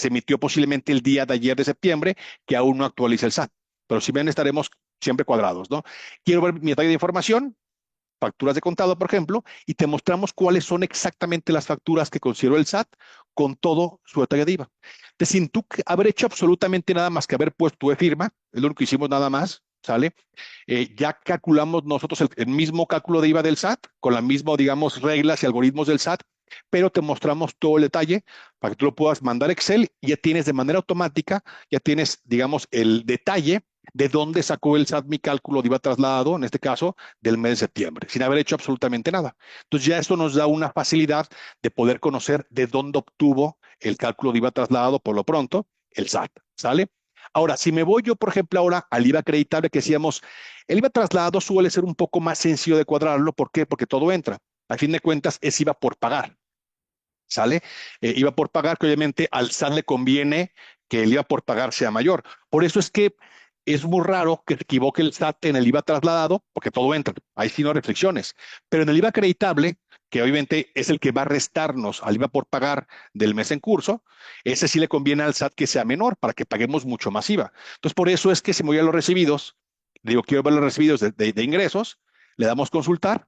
emitió posiblemente el día de ayer de septiembre que aún no actualiza el SAT. Pero si ven, estaremos siempre cuadrados, ¿no? Quiero ver mi detalle de información, facturas de contado, por ejemplo, y te mostramos cuáles son exactamente las facturas que consideró el SAT con todo su detalle de IVA. Entonces, sin tú haber hecho absolutamente nada más que haber puesto tu firma, es lo único que hicimos nada más, ¿sale? Ya calculamos nosotros el mismo cálculo de IVA del SAT, con la misma, digamos, reglas y algoritmos del SAT, pero te mostramos todo el detalle para que tú lo puedas mandar a Excel y ya tienes de manera automática, ya tienes, digamos, el detalle de dónde sacó el SAT mi cálculo de IVA trasladado, en este caso, del mes de septiembre, sin haber hecho absolutamente nada. Entonces ya esto nos da una facilidad de poder conocer de dónde obtuvo el cálculo de IVA trasladado por lo pronto el SAT, ¿sale? Ahora, si me voy yo, por ejemplo, ahora al IVA acreditable que decíamos, el IVA trasladado suele ser un poco más sencillo de cuadrarlo. ¿Por qué? Porque todo entra. A fin de cuentas, es IVA por pagar. ¿Sale? IVA por pagar, que obviamente al SAT le conviene que el IVA por pagar sea mayor. Por eso es que es muy raro que se equivoque el SAT en el IVA trasladado, porque todo entra, ahí sí no hay reflexiones. Pero en el IVA acreditable, que obviamente es el que va a restarnos al IVA por pagar del mes en curso, ese sí le conviene al SAT que sea menor, para que paguemos mucho más IVA. Entonces, por eso es que si me voy a los recibidos, digo, quiero ver los recibidos de ingresos, le damos consultar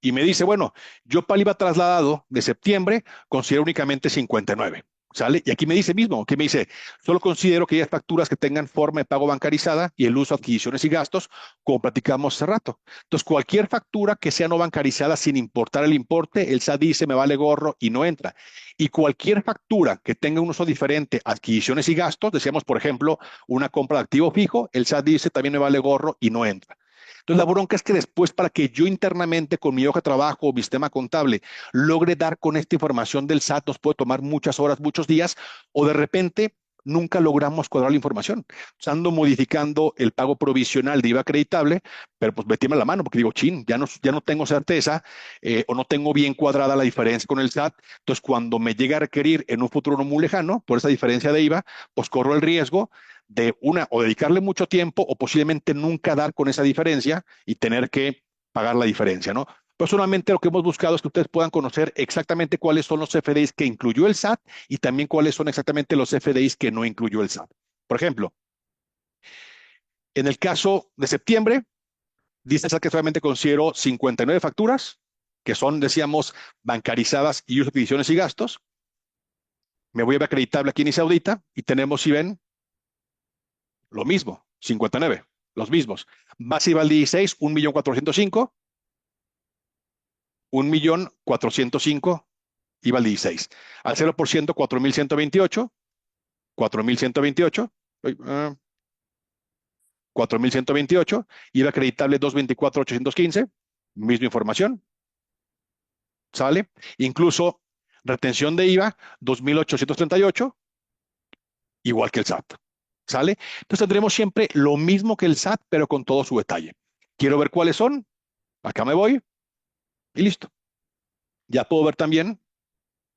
y me dice, bueno, yo para el IVA trasladado de septiembre considero únicamente 59. ¿Sale? Y aquí me dice mismo, que me dice, solo considero que hay facturas que tengan forma de pago bancarizada y el uso de adquisiciones y gastos, como platicamos hace rato. Entonces, cualquier factura que sea no bancarizada sin importar el importe, el SAT dice me vale gorro y no entra. Y cualquier factura que tenga un uso diferente, adquisiciones y gastos, decíamos, por ejemplo, una compra de activo fijo, el SAT dice también me vale gorro y no entra. Entonces, la bronca es que después, para que yo internamente con mi hoja de trabajo o mi sistema contable logre dar con esta información del SAT, nos puede tomar muchas horas, muchos días, o de repente nunca logramos cuadrar la información. Ando modificando el pago provisional de IVA acreditable, pero pues metíame la mano porque digo, chin, ya no tengo certeza o no tengo bien cuadrada la diferencia con el SAT. Entonces, cuando me llegue a requerir en un futuro no muy lejano por esa diferencia de IVA, pues corro el riesgo de una, o dedicarle mucho tiempo o posiblemente nunca dar con esa diferencia y tener que pagar la diferencia, ¿no? Personalmente lo que hemos buscado es que ustedes puedan conocer exactamente cuáles son los FDIs que incluyó el SAT y también cuáles son exactamente los FDIs que no incluyó el SAT. Por ejemplo, en el caso de septiembre, dice el SAT que solamente considero 59 facturas, que son, decíamos, bancarizadas y uso de adquisiciones y gastos. Me voy a ver acreditable aquí en Isaudita y tenemos, si ven, lo mismo, 59, los mismos. Base IVA al 16, 1.405.000, 1.405.000 IVA al 16. Al 0%, 4.128, 4.128, 4.128, IVA acreditable 224.815, misma información, ¿sale? Incluso retención de IVA 2.838, igual que el SAT, ¿sale? Entonces tendremos siempre lo mismo que el SAT, pero con todo su detalle. Quiero ver cuáles son, acá me voy y listo. Ya puedo ver también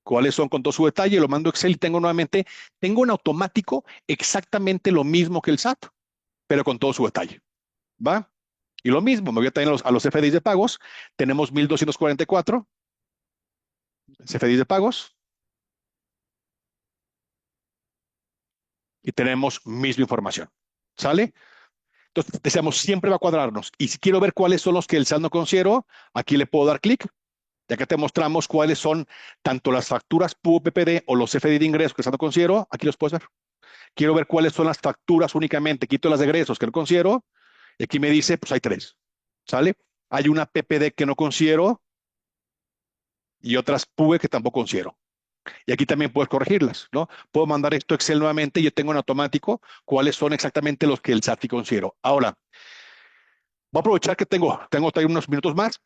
cuáles son con todo su detalle, lo mando a Excel y tengo nuevamente, tengo en automático exactamente lo mismo que el SAT, pero con todo su detalle, ¿va? Y lo mismo, me voy a tener a los FDIs de pagos, tenemos 1.244 FDIs de pagos y tenemos misma información, ¿sale? Entonces, deseamos siempre va a cuadrarnos. Y si quiero ver cuáles son los que el SAT no considero, aquí le puedo dar clic, ya que te mostramos cuáles son tanto las facturas PUPPD o los FDI de ingresos que el SAT no considero, aquí los puedes ver. Quiero ver cuáles son las facturas únicamente, quito las de egresos que no considero, y aquí me dice, pues hay tres, ¿sale? Hay una PPD que no considero y otras PUE que tampoco considero. Y aquí también puedes corregirlas, ¿no? Puedo mandar esto a Excel nuevamente y yo tengo en automático cuáles son exactamente los que el SAT sí considero. Ahora, voy a aprovechar que tengo todavía unos minutos más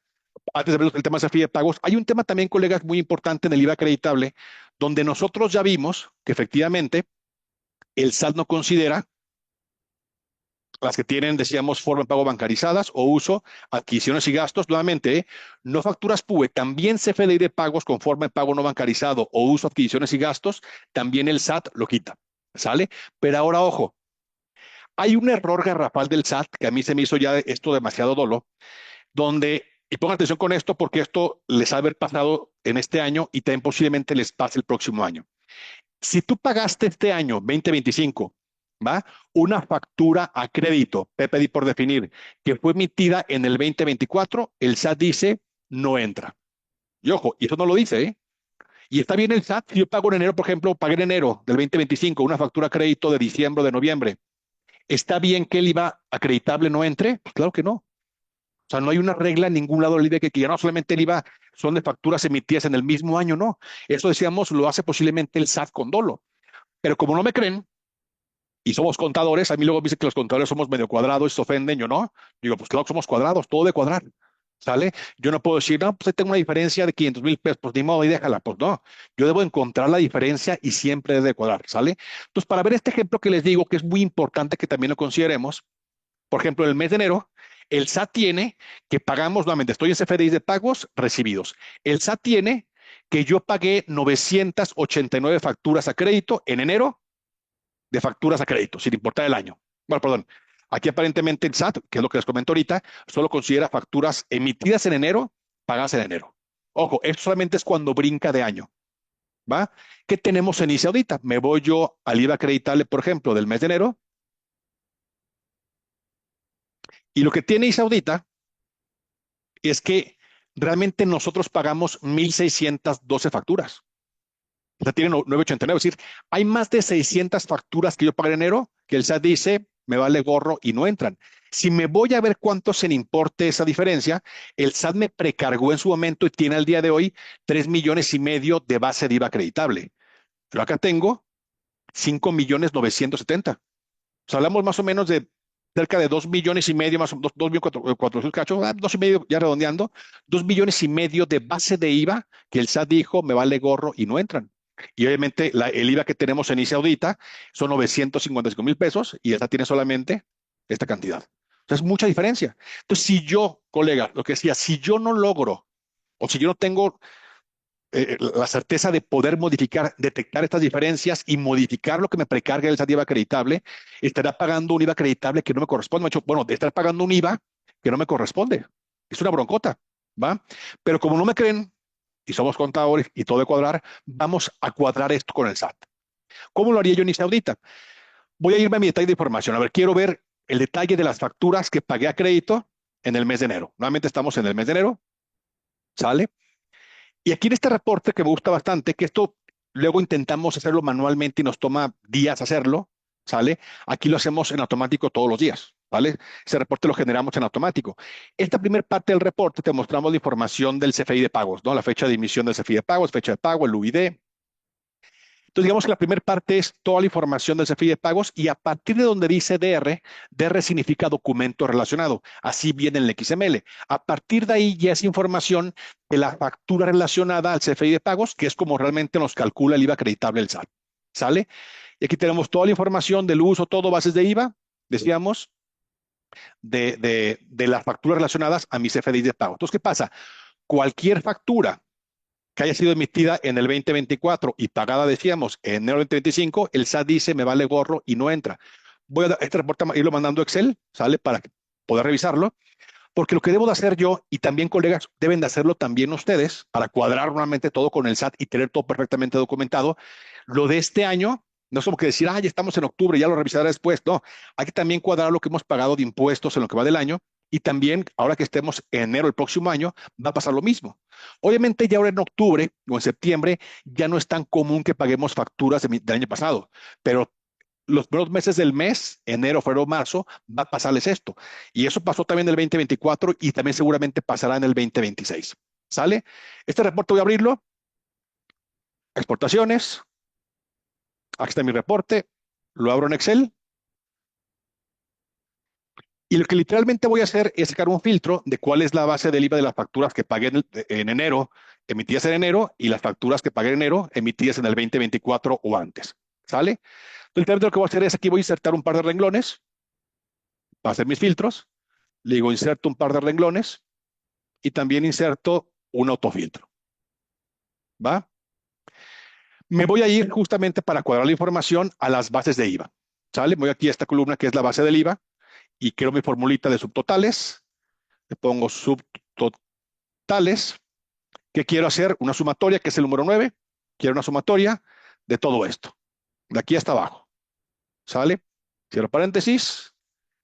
antes de ver el tema de desafío de pagos. Hay un tema también, colegas, muy importante en el IVA acreditable, donde nosotros ya vimos que efectivamente el SAT no considera las que tienen, decíamos, forma de pago bancarizadas o uso, adquisiciones y gastos, nuevamente, no facturas PUE, también CFDI de pagos con forma de pago no bancarizado o uso, adquisiciones y gastos, también el SAT lo quita, ¿sale? Pero ahora, ojo, hay un error garrafal del SAT que a mí se me hizo ya esto demasiado dolo, donde, y pongan atención con esto porque esto les ha haber pasado en este año y también posiblemente les pase el próximo año. Si tú pagaste este año 2025, ¿va? Una factura a crédito, PPD por definir, que fue emitida en el 2024, el SAT dice no entra. Y ojo, y eso no lo dice, ¿eh? Y está bien el SAT, si yo pago en enero, por ejemplo, pagué en enero del 2025 una factura a crédito de diciembre o de noviembre. ¿Está bien que el IVA acreditable no entre? Pues claro que no. sea, no hay una regla en ningún lado del IVA que diga, no, solamente el IVA son de facturas emitidas en el mismo año, no. Eso decíamos, lo hace posiblemente el SAT con dolo. Pero como no me creen, y somos contadores, a mí luego me dicen que los contadores somos medio cuadrados y se ofenden, yo no. Digo, pues claro que somos cuadrados, todo de cuadrar. ¿Sale? Yo no puedo decir, no, pues ahí tengo una diferencia de 500,000 pesos, pues ni modo, y déjala. Pues no, yo debo encontrar la diferencia y siempre debe de cuadrar, ¿sale? Entonces, para ver este ejemplo que les digo, que es muy importante que también lo consideremos, por ejemplo, en el mes de enero, el SAT tiene que pagamos, nuevamente, estoy en CFDI de pagos recibidos. El SAT tiene que yo pagué 989 facturas a crédito en enero de facturas a crédito, sin importar el año. Bueno, perdón. Aquí aparentemente el SAT, que es lo que les comento ahorita, solo considera facturas emitidas en enero, pagadas en enero. Ojo, esto solamente es cuando brinca de año, ¿va? ¿Qué tenemos en ICE ahorita? Me voy yo al IVA acreditable, por ejemplo, del mes de enero, y lo que tiene ICE ahorita es que realmente nosotros pagamos 1,612 facturas. O sea, tiene 989. Es decir, hay más de 600 facturas que yo pagué en enero que el SAT dice, me vale gorro y no entran. Si me voy a ver cuánto se le importe esa diferencia, el SAT me precargó en su momento y tiene al día de hoy 3,5 millones de base de IVA acreditable. Pero acá tengo 5,970,000. O sea, hablamos más o menos de cerca de 2,5 millones, más o menos, 2,400,000 cachos, 2,5, ya redondeando, 2,5 millones de base de IVA que el SAT dijo, me vale gorro y no entran. Y obviamente el IVA que tenemos en ICE Audita son 955,000 pesos y el SAT tiene solamente esta cantidad. Entonces, mucha diferencia. Entonces, si yo, colega, lo que decía, si yo no logro o si yo no tengo la certeza de poder modificar, detectar estas diferencias y modificar lo que me precarga el SAT IVA acreditable, estará pagando un IVA acreditable que no me corresponde. Bueno, de estar pagando un IVA que no me corresponde. Es una broncota, ¿va? Pero como no me creen y somos contadores y todo de cuadrar, vamos a cuadrar esto con el SAT. ¿Cómo lo haría yo en ICE Audita? Voy a irme a mi detalle de información. A ver, quiero ver el detalle de las facturas que pagué a crédito en el mes de enero. Nuevamente estamos en el mes de enero, ¿sale? Y aquí en este reporte que me gusta bastante, que esto luego intentamos hacerlo manualmente y nos toma días hacerlo, ¿sale? Aquí lo hacemos en automático todos los días, ¿vale? Ese reporte lo generamos en automático. Esta primera parte del reporte te mostramos la información del CFI de pagos, ¿no? La fecha de emisión del CFI de pagos, fecha de pago, el UID. Entonces, digamos que la primera parte es toda la información del CFI de pagos y a partir de donde dice DR, DR significa documento relacionado, así viene en el XML. A partir de ahí ya es información de la factura relacionada al CFI de pagos, que es como realmente nos calcula el IVA acreditable el SAT. ¿Sale? Y aquí tenemos toda la información del uso, todo bases de IVA, decíamos, de las facturas relacionadas a mis CFDI de pago. Entonces, ¿qué pasa? Cualquier factura que haya sido emitida en el 2024 y pagada, decíamos, en enero del 2025, el SAT dice, me vale gorro y no entra. Voy a este reporte irlo mandando a Excel, ¿sale? Para poder revisarlo, porque lo que debo de hacer yo, y también colegas, deben de hacerlo también ustedes, para cuadrar nuevamente todo con el SAT y tener todo perfectamente documentado, lo de este año. No es como que decir, ah, ya estamos en octubre, ya lo revisaré después. No, hay que también cuadrar lo que hemos pagado de impuestos en lo que va del año. Y también, ahora que estemos en enero del próximo año, va a pasar lo mismo. Obviamente, ya ahora en octubre o en septiembre, ya no es tan común que paguemos facturas del año pasado, pero los primeros meses del mes, enero, febrero, marzo, va a pasarles esto. Y eso pasó también en el 2024 y también seguramente pasará en el 2026. ¿Sale? Este reporte voy a abrirlo. Exportaciones. Aquí está mi reporte. Lo abro en Excel. Y lo que literalmente voy a hacer es sacar un filtro de cuál es la base del IVA de las facturas que pagué en enero, emitidas en enero, y las facturas que pagué en enero, emitidas en el 2024 o antes. ¿Sale? Entonces, literalmente lo que voy a hacer es aquí voy a insertar un par de renglones para hacer mis filtros. Le digo inserto un par de renglones y también inserto un autofiltro. ¿Va? Me voy a ir justamente para cuadrar la información a las bases de IVA. ¿Sale? Voy aquí a esta columna que es la base del IVA y creo mi formulita de subtotales. Le pongo subtotales. ¿Qué quiero hacer? Una sumatoria, que es el número 9. Quiero una sumatoria de todo esto, de aquí hasta abajo. ¿Sale? Cierro paréntesis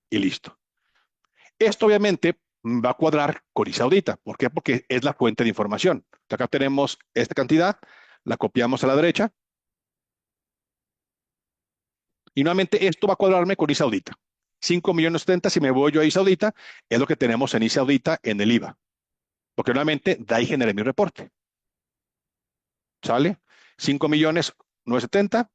y listo. Esto obviamente va a cuadrar con ICE Audita. ¿Por qué? Porque es la fuente de información. Acá tenemos esta cantidad, la copiamos a la derecha y nuevamente esto va a cuadrarme con ICE Audita. 5 millones 70, si me voy yo a I Saudita, es lo que tenemos en I Saudita en el IVA. Porque nuevamente, de ahí generé mi reporte. ¿Sale? 5 millones 970,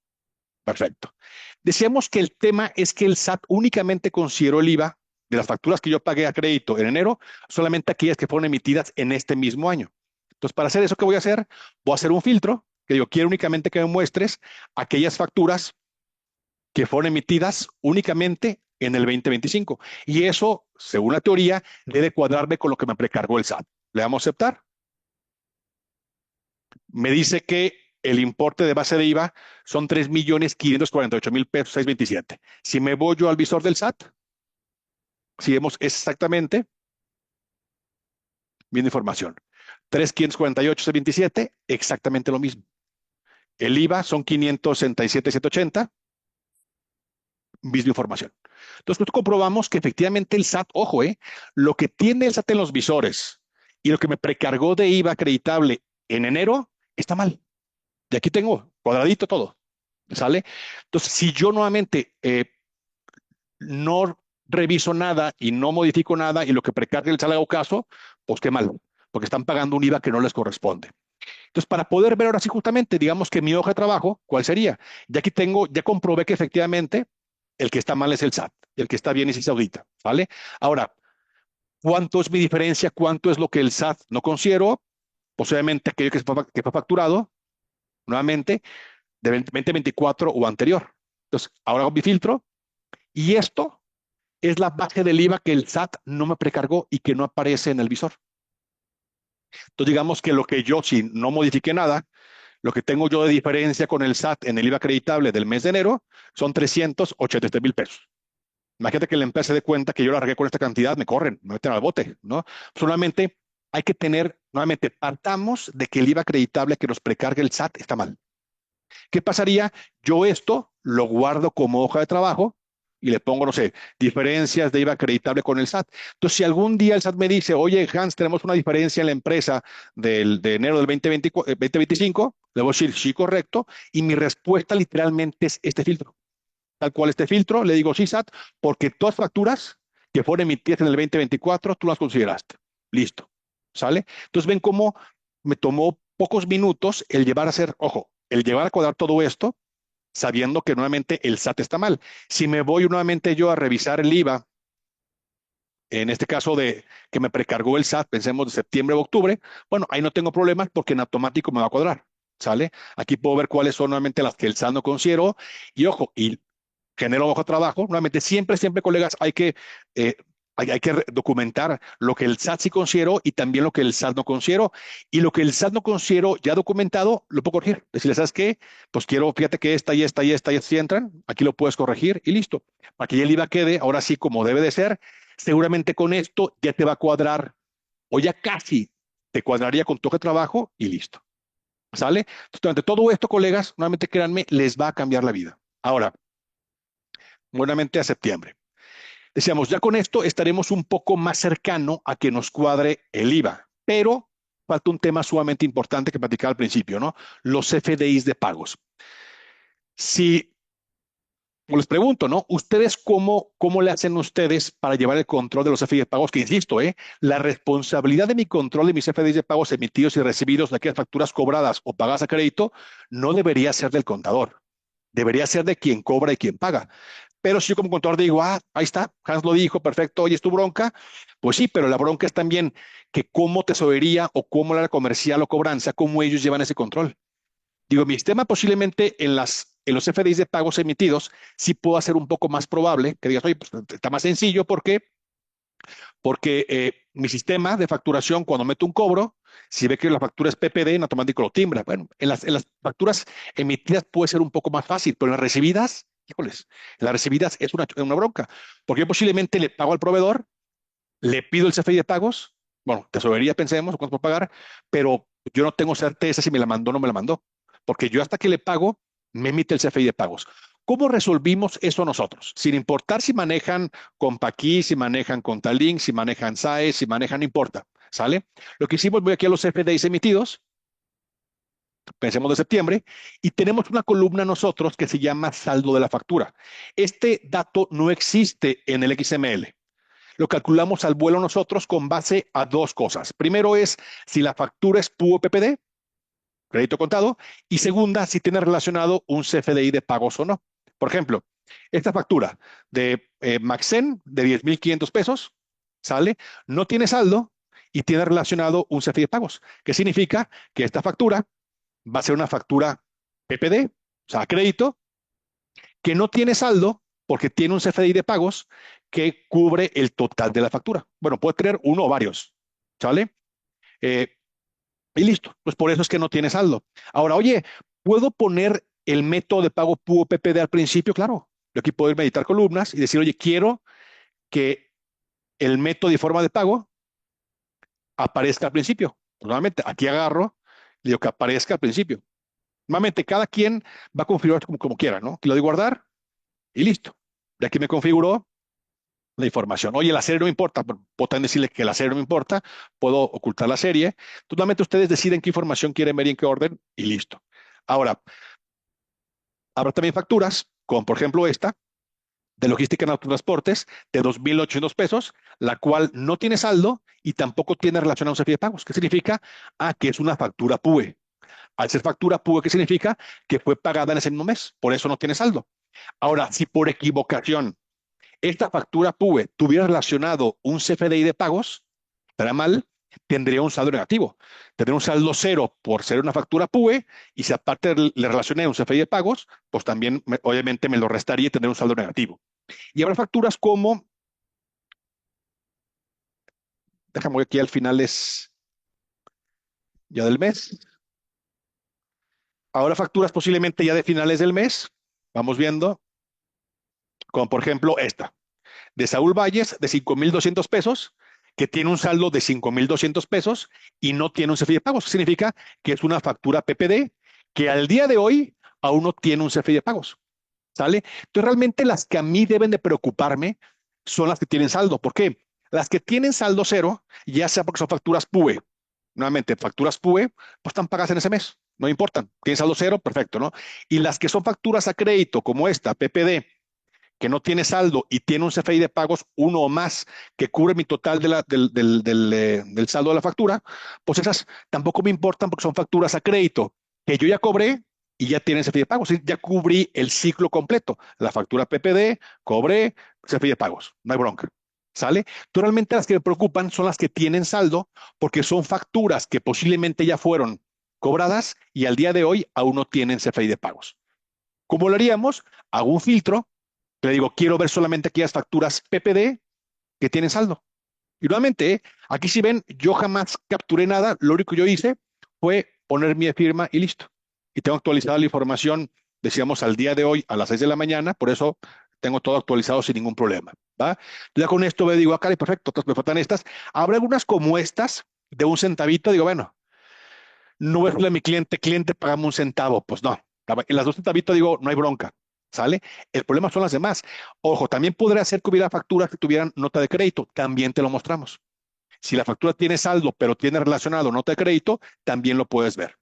perfecto. Decíamos que el tema es que el SAT únicamente consideró el IVA de las facturas que yo pagué a crédito en enero, solamente aquellas que fueron emitidas en este mismo año. Entonces, para hacer eso, ¿qué voy a hacer? Voy a hacer un filtro que digo, quiero únicamente que me muestres aquellas facturas que fueron emitidas únicamente en el 2025. Y eso, según la teoría, debe cuadrarme con lo que me precargó el SAT. ¿Le damos a aceptar? Me dice que el importe de base de IVA son 3.548.000 pesos, 627. Si me voy yo al visor del SAT, si vemos exactamente misma información. 3.548, 627, exactamente lo mismo. El IVA son 567,780, misma información. Entonces, nosotros comprobamos que efectivamente el SAT, ojo, lo que tiene el SAT en los visores y lo que me precargó de IVA acreditable en enero está mal. Y aquí tengo cuadradito todo. ¿Sale? Entonces, si yo nuevamente no reviso nada y no modifico nada y lo que precargue el salga caso, pues qué mal, porque están pagando un IVA que no les corresponde. Entonces, para poder ver ahora sí justamente, digamos que mi hoja de trabajo, ¿cuál sería? Ya aquí tengo, ya comprobé que efectivamente el que está mal es el SAT y el que está bien es el Saudita, ¿vale? Ahora, ¿cuánto es mi diferencia? ¿Cuánto es lo que el SAT no considero? Posiblemente aquello que fue facturado, nuevamente, de 2024 o anterior. Entonces, ahora hago mi filtro y esto es la base del IVA que el SAT no me precargó y que no aparece en el visor. Entonces, digamos que lo que yo, si no modifique nada, lo que tengo yo de diferencia con el SAT en el IVA acreditable del mes de enero son 383,000 pesos. Imagínate que la empresa se dé cuenta que yo la regué con esta cantidad, me corren, me meten al bote, ¿no? Solamente hay que tener, nuevamente, partamos de que el IVA acreditable que nos precargue el SAT está mal. ¿Qué pasaría? Yo esto lo guardo como hoja de trabajo y le pongo, no sé, diferencias de IVA acreditable con el SAT. Entonces, si algún día el SAT me dice, oye, Hans, tenemos una diferencia en la empresa de enero del 2024, 2025, le voy a decir, sí, correcto, y mi respuesta literalmente es este filtro. Tal cual este filtro, le digo, sí, SAT, porque todas facturas que fueron emitidas en el 2024, tú las consideraste. Listo. ¿Sale? Entonces, ven cómo me tomó pocos minutos el llevar a hacer, ojo, el llevar a cuadrar todo esto sabiendo que nuevamente el SAT está mal. Si me voy nuevamente yo a revisar el IVA, en este caso de que me precargó el SAT, pensemos de septiembre o octubre, bueno, ahí no tengo problemas porque en automático me va a cuadrar, ¿sale? Aquí puedo ver cuáles son nuevamente las que el SAT no consideró y ojo, y genero bajo trabajo. Nuevamente, siempre, colegas, eh, hay que documentar lo que el SAT sí consideró y también lo que el SAT no consideró. Y lo que el SAT no consideró ya documentado, lo puedo corregir. Decirle, ¿sabes qué? Pues quiero, fíjate que esta y esta y esta y esta sí entran, aquí lo puedes corregir y listo. Para que ya el IVA quede ahora sí como debe de ser. Seguramente con esto ya te va a cuadrar o ya casi te cuadraría con tu hoja de trabajo y listo. ¿Sale? Entonces, durante todo esto, colegas, nuevamente créanme, les va a cambiar la vida. Ahora, buenamente a septiembre. Decíamos, ya con esto estaremos un poco más cercano a que nos cuadre el IVA, pero falta un tema sumamente importante que platicaba al principio, ¿no? Los FDIs de pagos. Si, como les pregunto, ¿no? ¿Ustedes cómo le hacen ustedes para llevar el control de los FDIs de pagos? Que insisto, la responsabilidad de mi control de mis FDIs de pagos emitidos y recibidos de aquellas facturas cobradas o pagadas a crédito no debería ser del contador, debería ser de quien cobra y quien paga. Pero si yo como contador digo, ahí está, Hans lo dijo, perfecto, oye, es tu bronca, pues sí, pero la bronca es también que cómo tesorería o cómo la comercial o cobranza, cómo ellos llevan ese control. Digo, mi sistema posiblemente en los FDIs de pagos emitidos sí puedo hacer un poco más probable que digas, oye, pues está más sencillo, ¿por qué? Porque mi sistema de facturación, cuando meto un cobro, si ve que la factura es PPD, en automático lo timbra. Bueno, en las facturas emitidas puede ser un poco más fácil, pero en las recibidas, híjoles, en las recibidas es una bronca, porque yo posiblemente le pago al proveedor, le pido el CFI de pagos, bueno, tesorería pensemos, cuánto puedo pagar, pero yo no tengo certeza si me la mandó o no me la mandó, porque yo hasta que le pago, me emite el CFI de pagos. ¿Cómo resolvimos eso nosotros? Sin importar si manejan Compaqui, si manejan Contalink, si manejan SAE, si manejan, no importa, ¿sale? Lo que hicimos, voy aquí a los FDIs emitidos pensemos de septiembre, y tenemos una columna nosotros que se llama saldo de la factura. Este dato no existe en el XML. Lo calculamos al vuelo nosotros con base a dos cosas. Primero es si la factura es PUO PPD, crédito contado, y segunda, si tiene relacionado un CFDI de pagos o no. Por ejemplo, esta factura de Maxen de 10,500 pesos, ¿sale? No tiene saldo y tiene relacionado un CFDI de pagos. ¿Qué significa? Que esta factura va a ser una factura PPD, o sea, crédito, que no tiene saldo porque tiene un CFDI de pagos que cubre el total de la factura. Bueno, puede tener uno o varios, ¿sale? Eh, y listo, pues por eso es que no tiene saldo. Ahora, oye, ¿puedo poner el método de pago PUO PPD al principio? Claro, yo aquí puedo ir a editar columnas y decir, oye, quiero que el método y forma de pago aparezca al principio. Pues, nuevamente, aquí agarro, le digo que aparezca al principio. Nuevamente, cada quien va a configurar como quiera, ¿no? Aquí lo doy guardar y listo. De aquí me configuró la información. Oye, la serie no me importa, puedo también decirle que la serie no me importa, puedo ocultar la serie. Totalmente ustedes deciden qué información quieren ver y en qué orden y listo. Ahora, habrá también facturas, como por ejemplo esta, de logística en autotransportes, de 2,800 pesos, la cual no tiene saldo y tampoco tiene relación a un servicio de pagos. ¿Qué significa? Ah, que es una factura PUE. Al ser factura PUE, ¿qué significa? Que fue pagada en ese mismo mes, por eso no tiene saldo. Ahora, si por equivocación esta factura PUE tuviera relacionado un CFDI de pagos, estará mal, tendría un saldo negativo. Tendría un saldo cero por ser una factura PUE y si aparte le relacioné un CFDI de pagos, pues también obviamente me lo restaría y tendría un saldo negativo. Y habrá facturas como, déjame ver aquí al final es ya del mes. Ahora facturas posiblemente ya de finales del mes. Vamos viendo, como por ejemplo esta. De Saúl Valles de 5,200 pesos, que tiene un saldo de 5,200 pesos y no tiene un CFDI de pagos. Significa que es una factura PPD que al día de hoy aún no tiene un CFDI de pagos. ¿Sale? Entonces, realmente las que a mí deben de preocuparme son las que tienen saldo. ¿Por qué? Las que tienen saldo cero, ya sea porque son facturas PUE, nuevamente, facturas PUE, pues están pagadas en ese mes, no importan. Tienen saldo cero, perfecto, ¿no? Y las que son facturas a crédito, como esta, PPD, que no tiene saldo y tiene un CFI de pagos uno o más que cubre mi total del saldo de la factura, pues esas tampoco me importan porque son facturas a crédito que yo ya cobré y ya tienen CFI de pagos. Ya cubrí el ciclo completo. La factura PPD, cobré, CFI de pagos. No hay bronca. ¿Sale? Entonces, realmente las que me preocupan son las que tienen saldo porque son facturas que posiblemente ya fueron cobradas y al día de hoy aún no tienen CFI de pagos. ¿Cómo lo haríamos? Hago un filtro, le digo, quiero ver solamente aquellas facturas PPD que tienen saldo. Y nuevamente, aquí si ven, yo jamás capturé nada, lo único que yo hice fue poner mi firma y listo. Y tengo actualizada la información, decíamos, al día de hoy a las 6 de la mañana, por eso tengo todo actualizado sin ningún problema. ¿Va? Ya con esto me digo, acá, perfecto, otras me faltan estas. Habrá algunas como estas, de un centavito, digo, bueno, no voy a decirle a mi cliente, cliente, pagame un centavo. Pues no. En las dos centavitos digo, no hay bronca. ¿Sale? El problema son las demás. Ojo, también podría ser que hubiera facturas que tuvieran nota de crédito. También te lo mostramos. Si la factura tiene saldo, pero tiene relacionado nota de crédito, también lo puedes ver.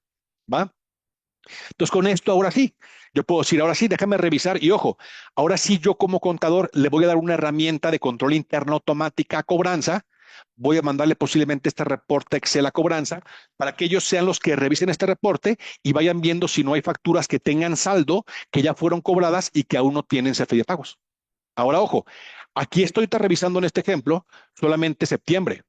¿Va? Entonces, con esto, ahora sí, yo puedo decir, ahora sí, déjame revisar. Y ojo, ahora sí, yo como contador le voy a dar una herramienta de control interno automática a cobranza. Voy a mandarle posiblemente este reporte Excel a cobranza para que ellos sean los que revisen este reporte y vayan viendo si no hay facturas que tengan saldo, que ya fueron cobradas y que aún no tienen CFDI de pagos. Ahora, ojo, aquí estoy revisando en este ejemplo solamente septiembre.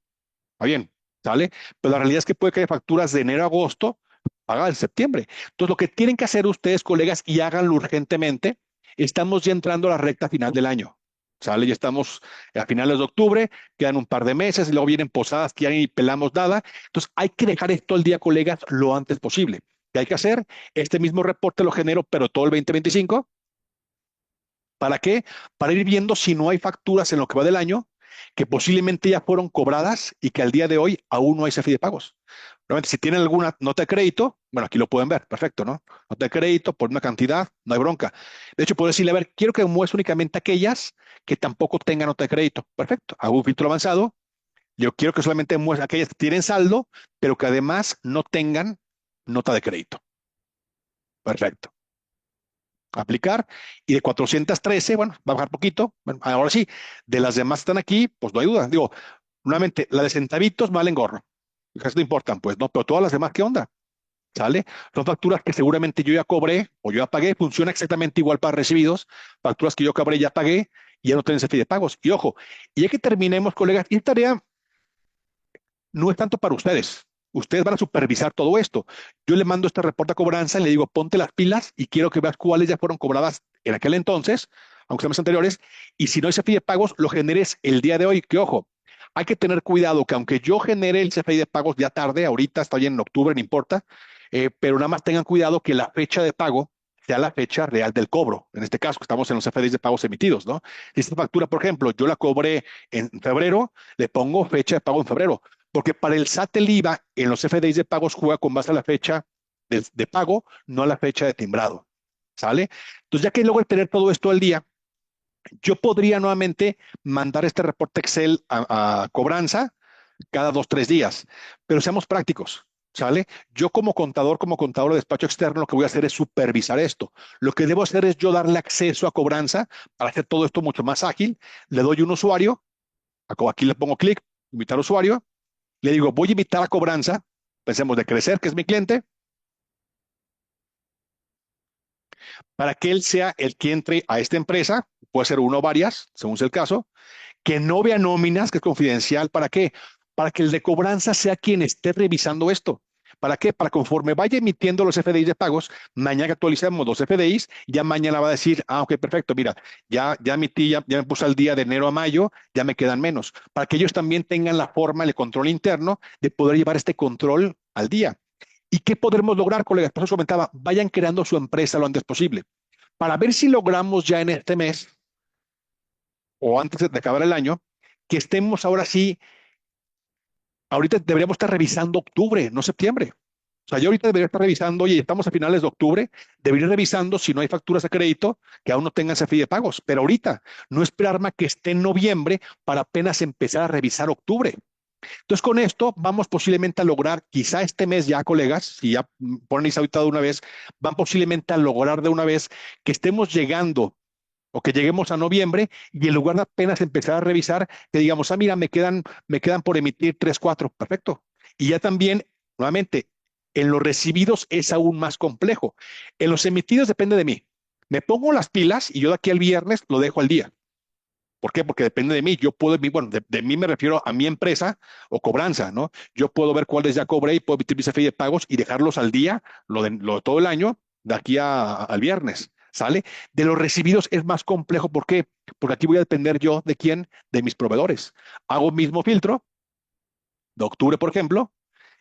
¿Está bien? ¿Sale? Pero la realidad es que puede que haya facturas de enero a agosto pagadas en septiembre. Entonces, lo que tienen que hacer ustedes, colegas, y háganlo urgentemente, estamos ya entrando a la recta final del año. ¿Sale? Ya estamos a finales de octubre, quedan un par de meses y luego vienen posadas que ya ni pelamos nada. Entonces, hay que dejar esto al día, colegas, lo antes posible. ¿Qué hay que hacer? Este mismo reporte lo genero, pero todo el 2025. ¿Para qué? Para ir viendo si no hay facturas en lo que va del año que posiblemente ya fueron cobradas y que al día de hoy aún no hay CFDI de pagos. Realmente, si tienen alguna nota de crédito, bueno, aquí lo pueden ver, perfecto, ¿no? Nota de crédito por una cantidad, no hay bronca. De hecho, puedo decirle, a ver, quiero que me muestre únicamente aquellas que tampoco tengan nota de crédito. Perfecto, hago un filtro avanzado. Yo quiero que solamente muestre aquellas que tienen saldo, pero que además no tengan nota de crédito. Perfecto. Aplicar. Y de 413, bueno, va a bajar poquito. Bueno, ahora sí, de las demás que están aquí, pues no hay duda. Digo, nuevamente, la de centavitos valen gorro. Eso no importan, pues no, pero todas las demás, ¿qué onda? ¿Sale? Son facturas que seguramente yo ya cobré o yo ya pagué, funciona exactamente igual para recibidos, facturas que yo cobré, ya pagué y ya no tienen ese fee de pagos. Y ojo, y ya que terminemos, colegas, y esta tarea no es tanto para ustedes. Ustedes van a supervisar todo esto. Yo le mando este reporte a cobranza y le digo, ponte las pilas y quiero que veas cuáles ya fueron cobradas en aquel entonces, aunque sean meses anteriores, y si no hay CFI de pagos, lo generes el día de hoy. Que ojo, hay que tener cuidado que aunque yo genere el CFI de pagos ya tarde, ahorita estoy en octubre, no importa, pero nada más tengan cuidado que la fecha de pago sea la fecha real del cobro. En este caso, que estamos en los CFDIs de pagos emitidos, ¿no? Si esta factura, por ejemplo, yo la cobré en febrero, le pongo fecha de pago en febrero. Porque para el SAT el IVA en los FDIs de pagos juega con base a la fecha de pago, no a la fecha de timbrado. ¿Sale? Entonces, ya que logro tener todo esto al día, yo podría nuevamente mandar este reporte Excel a cobranza cada 2, 3 días. Pero seamos prácticos. ¿Sale? Yo como contador de despacho externo, lo que voy a hacer es supervisar esto. Lo que debo hacer es yo darle acceso a cobranza para hacer todo esto mucho más ágil. Le doy un usuario, aquí le pongo clic, invitar usuario, le digo, voy a invitar a cobranza, pensemos de crecer, que es mi cliente, para que él sea el que entre a esta empresa, puede ser uno o varias, según sea el caso, que no vea nóminas, que es confidencial. ¿Para qué? Para que el de cobranza sea quien esté revisando esto. ¿Para qué? Para conforme vaya emitiendo los FDIs de pagos, mañana que actualicemos los FDIs, ya mañana va a decir, ok, perfecto, mira, ya emití, ya me puse al día de enero a mayo, ya me quedan menos. Para que ellos también tengan la forma, el control interno de poder llevar este control al día. ¿Y qué podremos lograr, colegas? Por eso comentaba, vayan creando su empresa lo antes posible. Para ver si logramos ya en este mes o antes de acabar el año, que estemos ahora sí, ahorita deberíamos estar revisando octubre, no septiembre. O sea, yo ahorita debería estar revisando, oye, estamos a finales de octubre, debería ir revisando si no hay facturas a crédito que aún no tengan ese fee de pagos, pero ahorita, no esperarme a que esté en noviembre para apenas empezar a revisar octubre. Entonces, con esto vamos posiblemente a lograr, quizá este mes ya, colegas, si ya ponen ahorita de una vez, van posiblemente a lograr de una vez que estemos llegando o que lleguemos a noviembre y en lugar de apenas empezar a revisar, que digamos, mira, me quedan por emitir 3, 4, perfecto. Y ya también, nuevamente, en los recibidos es aún más complejo. En los emitidos depende de mí. Me pongo las pilas y yo de aquí al viernes lo dejo al día. ¿Por qué? Porque depende de mí. Yo puedo, bueno, de mí me refiero a mi empresa o cobranza, ¿no? Yo puedo ver cuáles ya cobré y puedo emitir mis CFI de pagos y dejarlos al día, lo de todo el año, de aquí al viernes, ¿sale? De los recibidos es más complejo. ¿Por qué? Porque aquí voy a depender yo de quién, de mis proveedores. Hago mismo filtro de octubre, por ejemplo,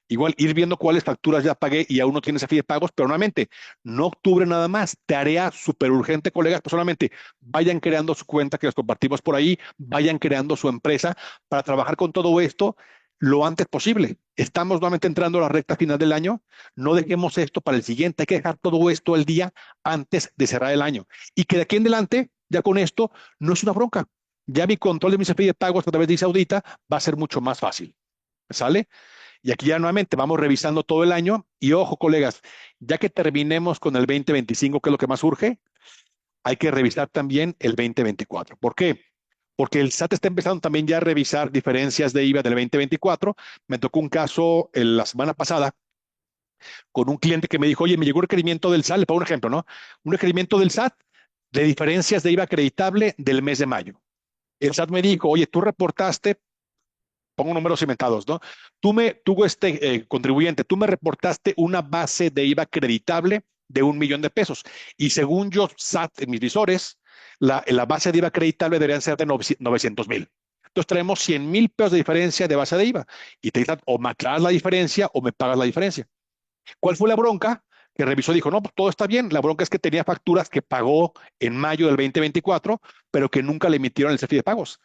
igual ir viendo cuáles facturas ya pagué y aún no tienes fee de pagos, pero nuevamente, no octubre nada más, tarea súper urgente, colegas, personalmente, vayan creando su cuenta que les compartimos por ahí, vayan creando su empresa para trabajar con todo esto lo antes posible. Estamos nuevamente entrando a la recta final del año, no dejemos esto para el siguiente, hay que dejar todo esto el día antes de cerrar el año. Y que de aquí en adelante, ya con esto, no es una bronca. Ya mi control de mis fee de pagos a través de Isaudita va a ser mucho más fácil. ¿Sale? Y aquí ya nuevamente vamos revisando todo el año. Y ojo, colegas, ya que terminemos con el 2025, que es lo que más urge, hay que revisar también el 2024. ¿Por qué? Porque el SAT está empezando también ya a revisar diferencias de IVA del 2024. Me tocó un caso la semana pasada con un cliente que me dijo, oye, me llegó un requerimiento del SAT, le pongo un ejemplo, ¿no? Un requerimiento del SAT de diferencias de IVA acreditable del mes de mayo. El SAT me dijo, oye, tú reportaste, pongo números inventados, ¿no? Contribuyente, tú me reportaste una base de IVA acreditable de 1 millón de pesos. Y según yo, SAT, en mis visores, la base de IVA acreditable deberían ser de 900,000. Entonces traemos 100,000 pesos de diferencia de base de IVA. Y te dicen, o me aclaras la diferencia o me pagas la diferencia. ¿Cuál fue la bronca? Que revisó, dijo, no, pues todo está bien. La bronca es que tenía facturas que pagó en mayo del 2024, pero que nunca le emitieron el CFI de pagos.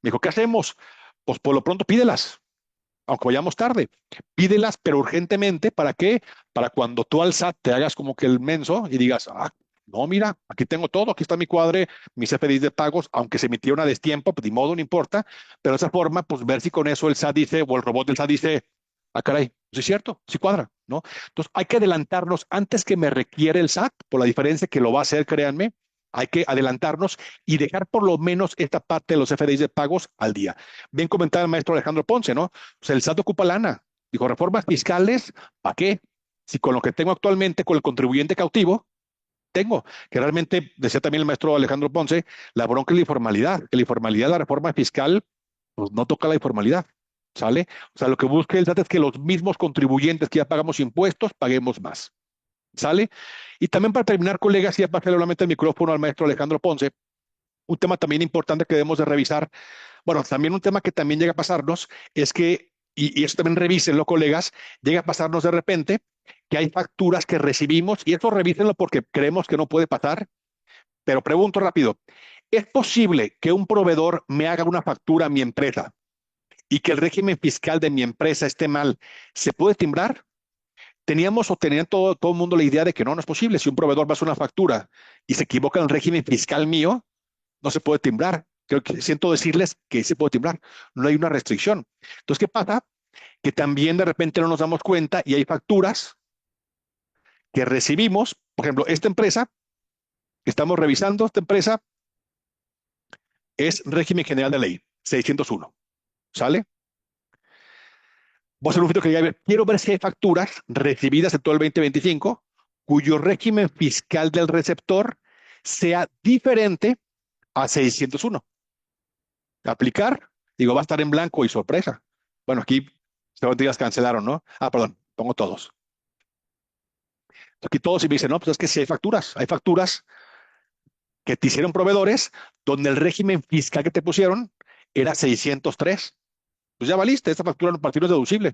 Me dijo, ¿qué hacemos? Pues por lo pronto pídelas, aunque vayamos tarde. Pídelas, pero urgentemente. ¿Para qué? Para cuando tú al SAT te hagas como que el menso y digas, no, mira, aquí tengo todo, aquí está mi cuadre, mis FDIs de pagos, aunque se emitió una destiempo, pues de modo, no importa. Pero de esa forma, pues ver si con eso el SAT dice, o el robot del SAT dice, caray, sí es cierto, sí cuadra. ¿no? Entonces, hay que adelantarnos antes que me requiere el SAT, por la diferencia que lo va a hacer, créanme, hay que adelantarnos y dejar por lo menos esta parte de los FDIs de pagos al día. Bien comentaba el maestro Alejandro Ponce, ¿no? O sea, el SAT ocupa lana. Dijo, reformas fiscales, ¿para qué? Si con lo que tengo actualmente, con el contribuyente cautivo, tengo, que realmente, decía también el maestro Alejandro Ponce, la bronca es la informalidad, que la informalidad de la reforma fiscal, pues no toca la informalidad, ¿sale? O sea, lo que busca el SAT es que los mismos contribuyentes que ya pagamos impuestos, paguemos más, ¿sale? Y también para terminar, colegas, y ya pasarle nuevamente el micrófono al maestro Alejandro Ponce, un tema también importante que debemos de revisar, bueno, también un tema que también llega a pasarnos es que, y eso también revísenlo, colegas, llega a pasarnos de repente que hay facturas que recibimos, y eso revísenlo porque creemos que no puede pasar, pero pregunto rápido, ¿es posible que un proveedor me haga una factura a mi empresa y que el régimen fiscal de mi empresa esté mal? ¿Se puede timbrar? Teníamos o tenían todo el mundo la idea de que no, no es posible. Si un proveedor va a hacer una factura y se equivoca en el régimen fiscal mío, no se puede timbrar. Creo que siento decirles que se puede timbrar. No hay una restricción. Entonces, ¿qué pasa? Que también de repente no nos damos cuenta y hay facturas que recibimos. Por ejemplo, esta empresa que estamos revisando, esta empresa es régimen general de ley, 601. ¿Sale? Voy a hacer un filtro que diga, a ver, quiero ver si hay facturas recibidas en todo el 2025 cuyo régimen fiscal del receptor sea diferente a 601. Aplicar, digo, va a estar en blanco y sorpresa. Bueno, aquí seguramente ya cancelaron, ¿no? Ah, perdón, pongo todos. Aquí todos y me dicen, no, pues es que sí hay facturas que te hicieron proveedores donde el régimen fiscal que te pusieron era 603. Pues ya valiste, esta factura para ti no es deducible.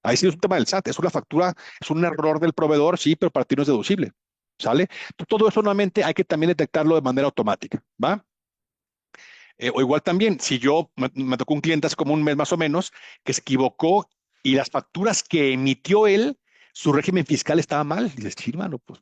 Ahí sí es un tema del SAT, es una factura, es un error del proveedor, sí, pero para ti no es deducible. ¿Sale? Todo eso nuevamente hay que también detectarlo de manera automática, ¿va? O igual también, si yo me tocó un cliente hace como un mes más o menos que se equivocó y las facturas que emitió él, su régimen fiscal estaba mal. Y dices, sí, hermano, pues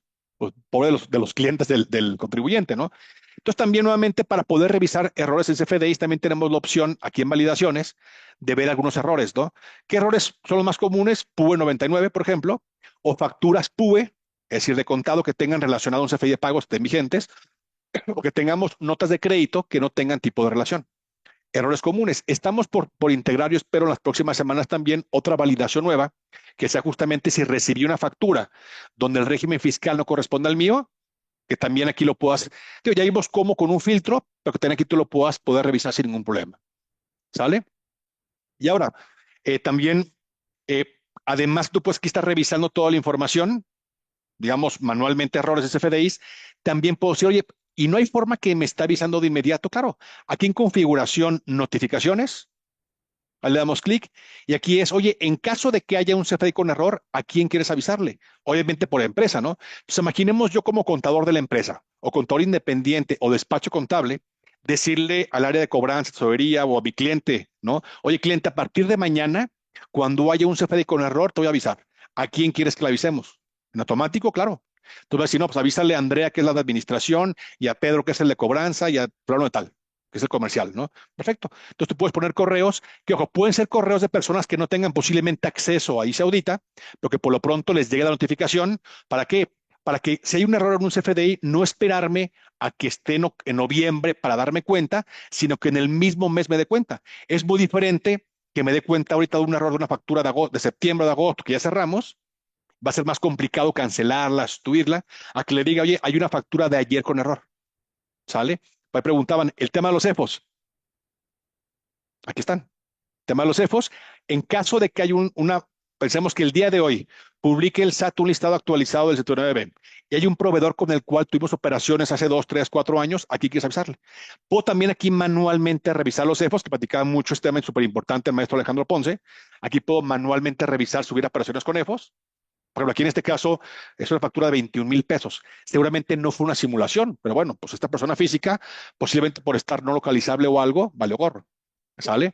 pobre de los clientes del contribuyente, ¿no? Entonces también nuevamente para poder revisar errores en CFDIs también tenemos la opción aquí en validaciones de ver algunos errores, ¿no? ¿Qué errores son los más comunes? PUE 99, por ejemplo, o facturas PUE, es decir, de contado que tengan relacionado un CFDI de pagos estén vigentes, o que tengamos notas de crédito que no tengan tipo de relación. Errores comunes. Estamos por integrar, yo espero en las próximas semanas también otra validación nueva, que sea justamente si recibí una factura donde el régimen fiscal no corresponde al mío, que también aquí lo puedas, tío, ya vimos cómo con un filtro, pero que también aquí tú lo puedas poder revisar sin ningún problema. ¿Sale? Y ahora, también, eh, además tú puedes que estás revisando toda la información, digamos, manualmente errores de CFDIs, también puedo decir, oye, y no hay forma que me está avisando de inmediato. Claro, aquí en configuración, notificaciones, ahí le damos clic y aquí es, oye, en caso de que haya un CFDI con error, ¿a quién quieres avisarle? Obviamente por empresa, ¿no? Pues imaginemos yo como contador de la empresa o contador independiente o despacho contable, decirle al área de cobranza, tesorería o a mi cliente, ¿no? Oye, cliente, a partir de mañana, cuando haya un CFDI con error, te voy a avisar. ¿A quién quieres que le avisemos? En automático, claro. Tú vas a decir, no, pues avísale a Andrea, que es la de administración, y a Pedro, que es el de cobranza, y a plano de tal, que es el comercial, ¿no? Perfecto. Entonces tú puedes poner correos que, ojo, pueden ser correos de personas que no tengan posiblemente acceso a ICE Audita, pero que por lo pronto les llegue la notificación. ¿Para qué? Para que si hay un error en un CFDI, no esperarme a que esté en noviembre para darme cuenta, sino que en el mismo mes me dé cuenta. Es muy diferente que me dé cuenta ahorita de un error de una factura de, agosto, de septiembre o de agosto que ya cerramos. Va a ser más complicado cancelarla, sustituirla, a que le diga, oye, hay una factura de ayer con error. ¿Sale? Me preguntaban, el tema de los EFOS. Aquí están. Tema de los CEFOS, en caso de que haya pensemos que el día de hoy publique el SAT un listado actualizado del 79B y hay un proveedor con el cual tuvimos operaciones hace 2, 3, 4 años, aquí quieres avisarle. Puedo también aquí manualmente revisar los CEFOS, que platicaba mucho este tema súper importante el maestro Alejandro Ponce. Aquí puedo manualmente revisar, subir operaciones con EFOS. Por ejemplo, aquí en este caso es una factura de 21,000 pesos. Seguramente no fue una simulación, pero bueno, pues esta persona física, posiblemente por estar no localizable o algo, vale gorro. ¿Sale?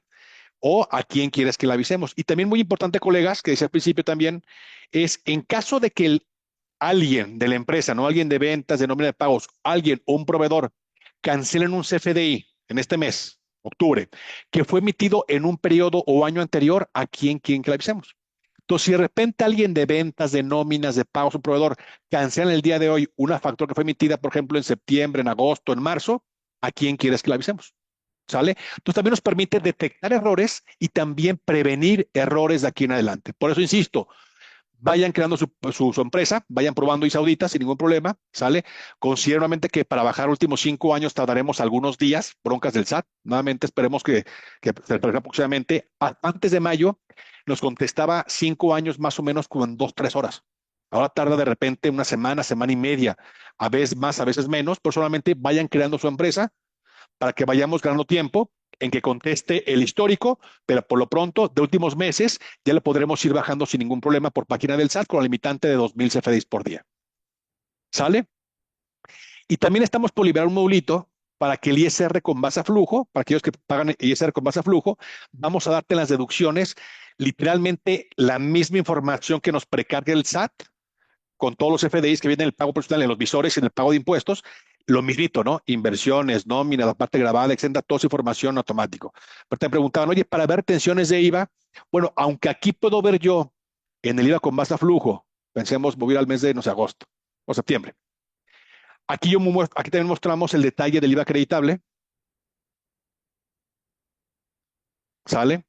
O a quién quieres que le avisemos. Y también muy importante, colegas, que decía al principio también, es en caso de que alguien de la empresa, no alguien de ventas, de nómina de pagos, alguien o un proveedor cancelen un CFDI en este mes, octubre, que fue emitido en un periodo o año anterior, ¿a quién quieren que le avisemos? Entonces, si de repente alguien de ventas, de nóminas, de pagos, un proveedor, cancela el día de hoy una factura que fue emitida, por ejemplo, en septiembre, en agosto, en marzo, ¿a quién quieres que le avisemos? ¿Sale? Entonces también nos permite detectar errores y también prevenir errores de aquí en adelante. Por eso insisto, vayan creando su empresa, vayan probando Isaudita sin ningún problema, ¿sale? Considero nuevamente que para bajar últimos 5 años tardaremos algunos días, broncas del SAT. Nuevamente esperemos que se regrese aproximadamente antes de mayo. Nos contestaba 5 años más o menos como en 2, 3 horas. Ahora tarda de repente una semana, semana y media, a veces más, a veces menos, pero solamente vayan creando su empresa para que vayamos ganando tiempo en que conteste el histórico, pero por lo pronto, de últimos meses, ya lo podremos ir bajando sin ningún problema por página del SAT con la limitante de 2000 CFDIs por día. ¿Sale? Y también estamos por liberar un modulito para que el ISR con base a flujo, para aquellos que pagan ISR con base a flujo, vamos a darte las deducciones, literalmente la misma información que nos precarga el SAT, con todos los FDIs que vienen en el pago personal, en los visores y en el pago de impuestos, lo mismito, ¿no? Inversiones, nómina, la parte grabada, exenta, toda esa información automático. Pero te preguntaban, oye, para ver tensiones de IVA, bueno, aunque aquí puedo ver yo en el IVA con base a flujo, pensemos mover al mes de, no sé, agosto o septiembre. Aquí también mostramos el detalle del IVA acreditable, ¿sale?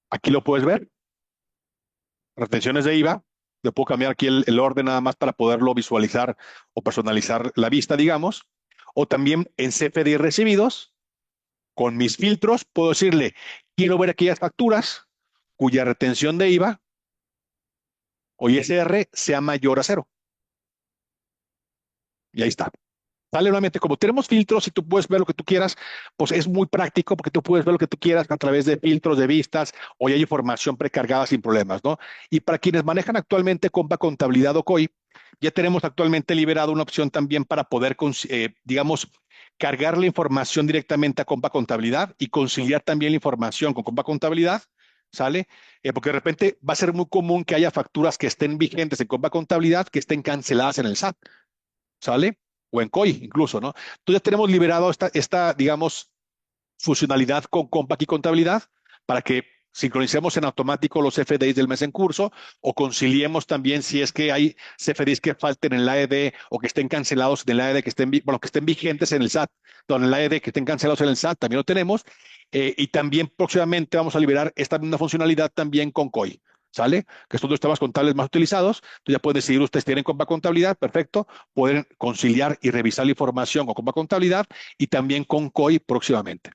Aquí lo puedes ver, retenciones de IVA. Le puedo cambiar aquí el orden nada más para poderlo visualizar o personalizar la vista, digamos. O también en CFDI recibidos, con mis filtros, puedo decirle, quiero ver aquellas facturas cuya retención de IVA o ISR sea mayor a cero. Y ahí está. Sale nuevamente, como tenemos filtros y tú puedes ver lo que tú quieras, pues es muy práctico porque tú puedes ver lo que tú quieras a través de filtros de vistas o ya hay información precargada sin problemas, ¿no? Y para quienes manejan actualmente Compa Contabilidad o COI, ya tenemos actualmente liberado una opción también para poder, digamos, cargar la información directamente a Compa Contabilidad y conciliar también la información con Compa Contabilidad, ¿sale? Porque de repente va a ser muy común que haya facturas que estén vigentes en Compa Contabilidad que estén canceladas en el SAT. ¿Sale? O en COI incluso, ¿no? Entonces ya tenemos liberado digamos, funcionalidad con Compact y contabilidad para que sincronicemos en automático los CFDIs del mes en curso o conciliemos también si es que hay CFDIs que falten en el AED o que estén cancelados en el AED, bueno, que estén vigentes en el SAT, en el AED que estén cancelados en el SAT, también lo tenemos. Y también próximamente vamos a liberar esta misma funcionalidad también con COI. ¿Sale? Que son los temas contables más utilizados. Entonces ya pueden decidir ustedes, tienen Compa Contabilidad, perfecto. Pueden conciliar y revisar la información con Compa Contabilidad y también con COI próximamente.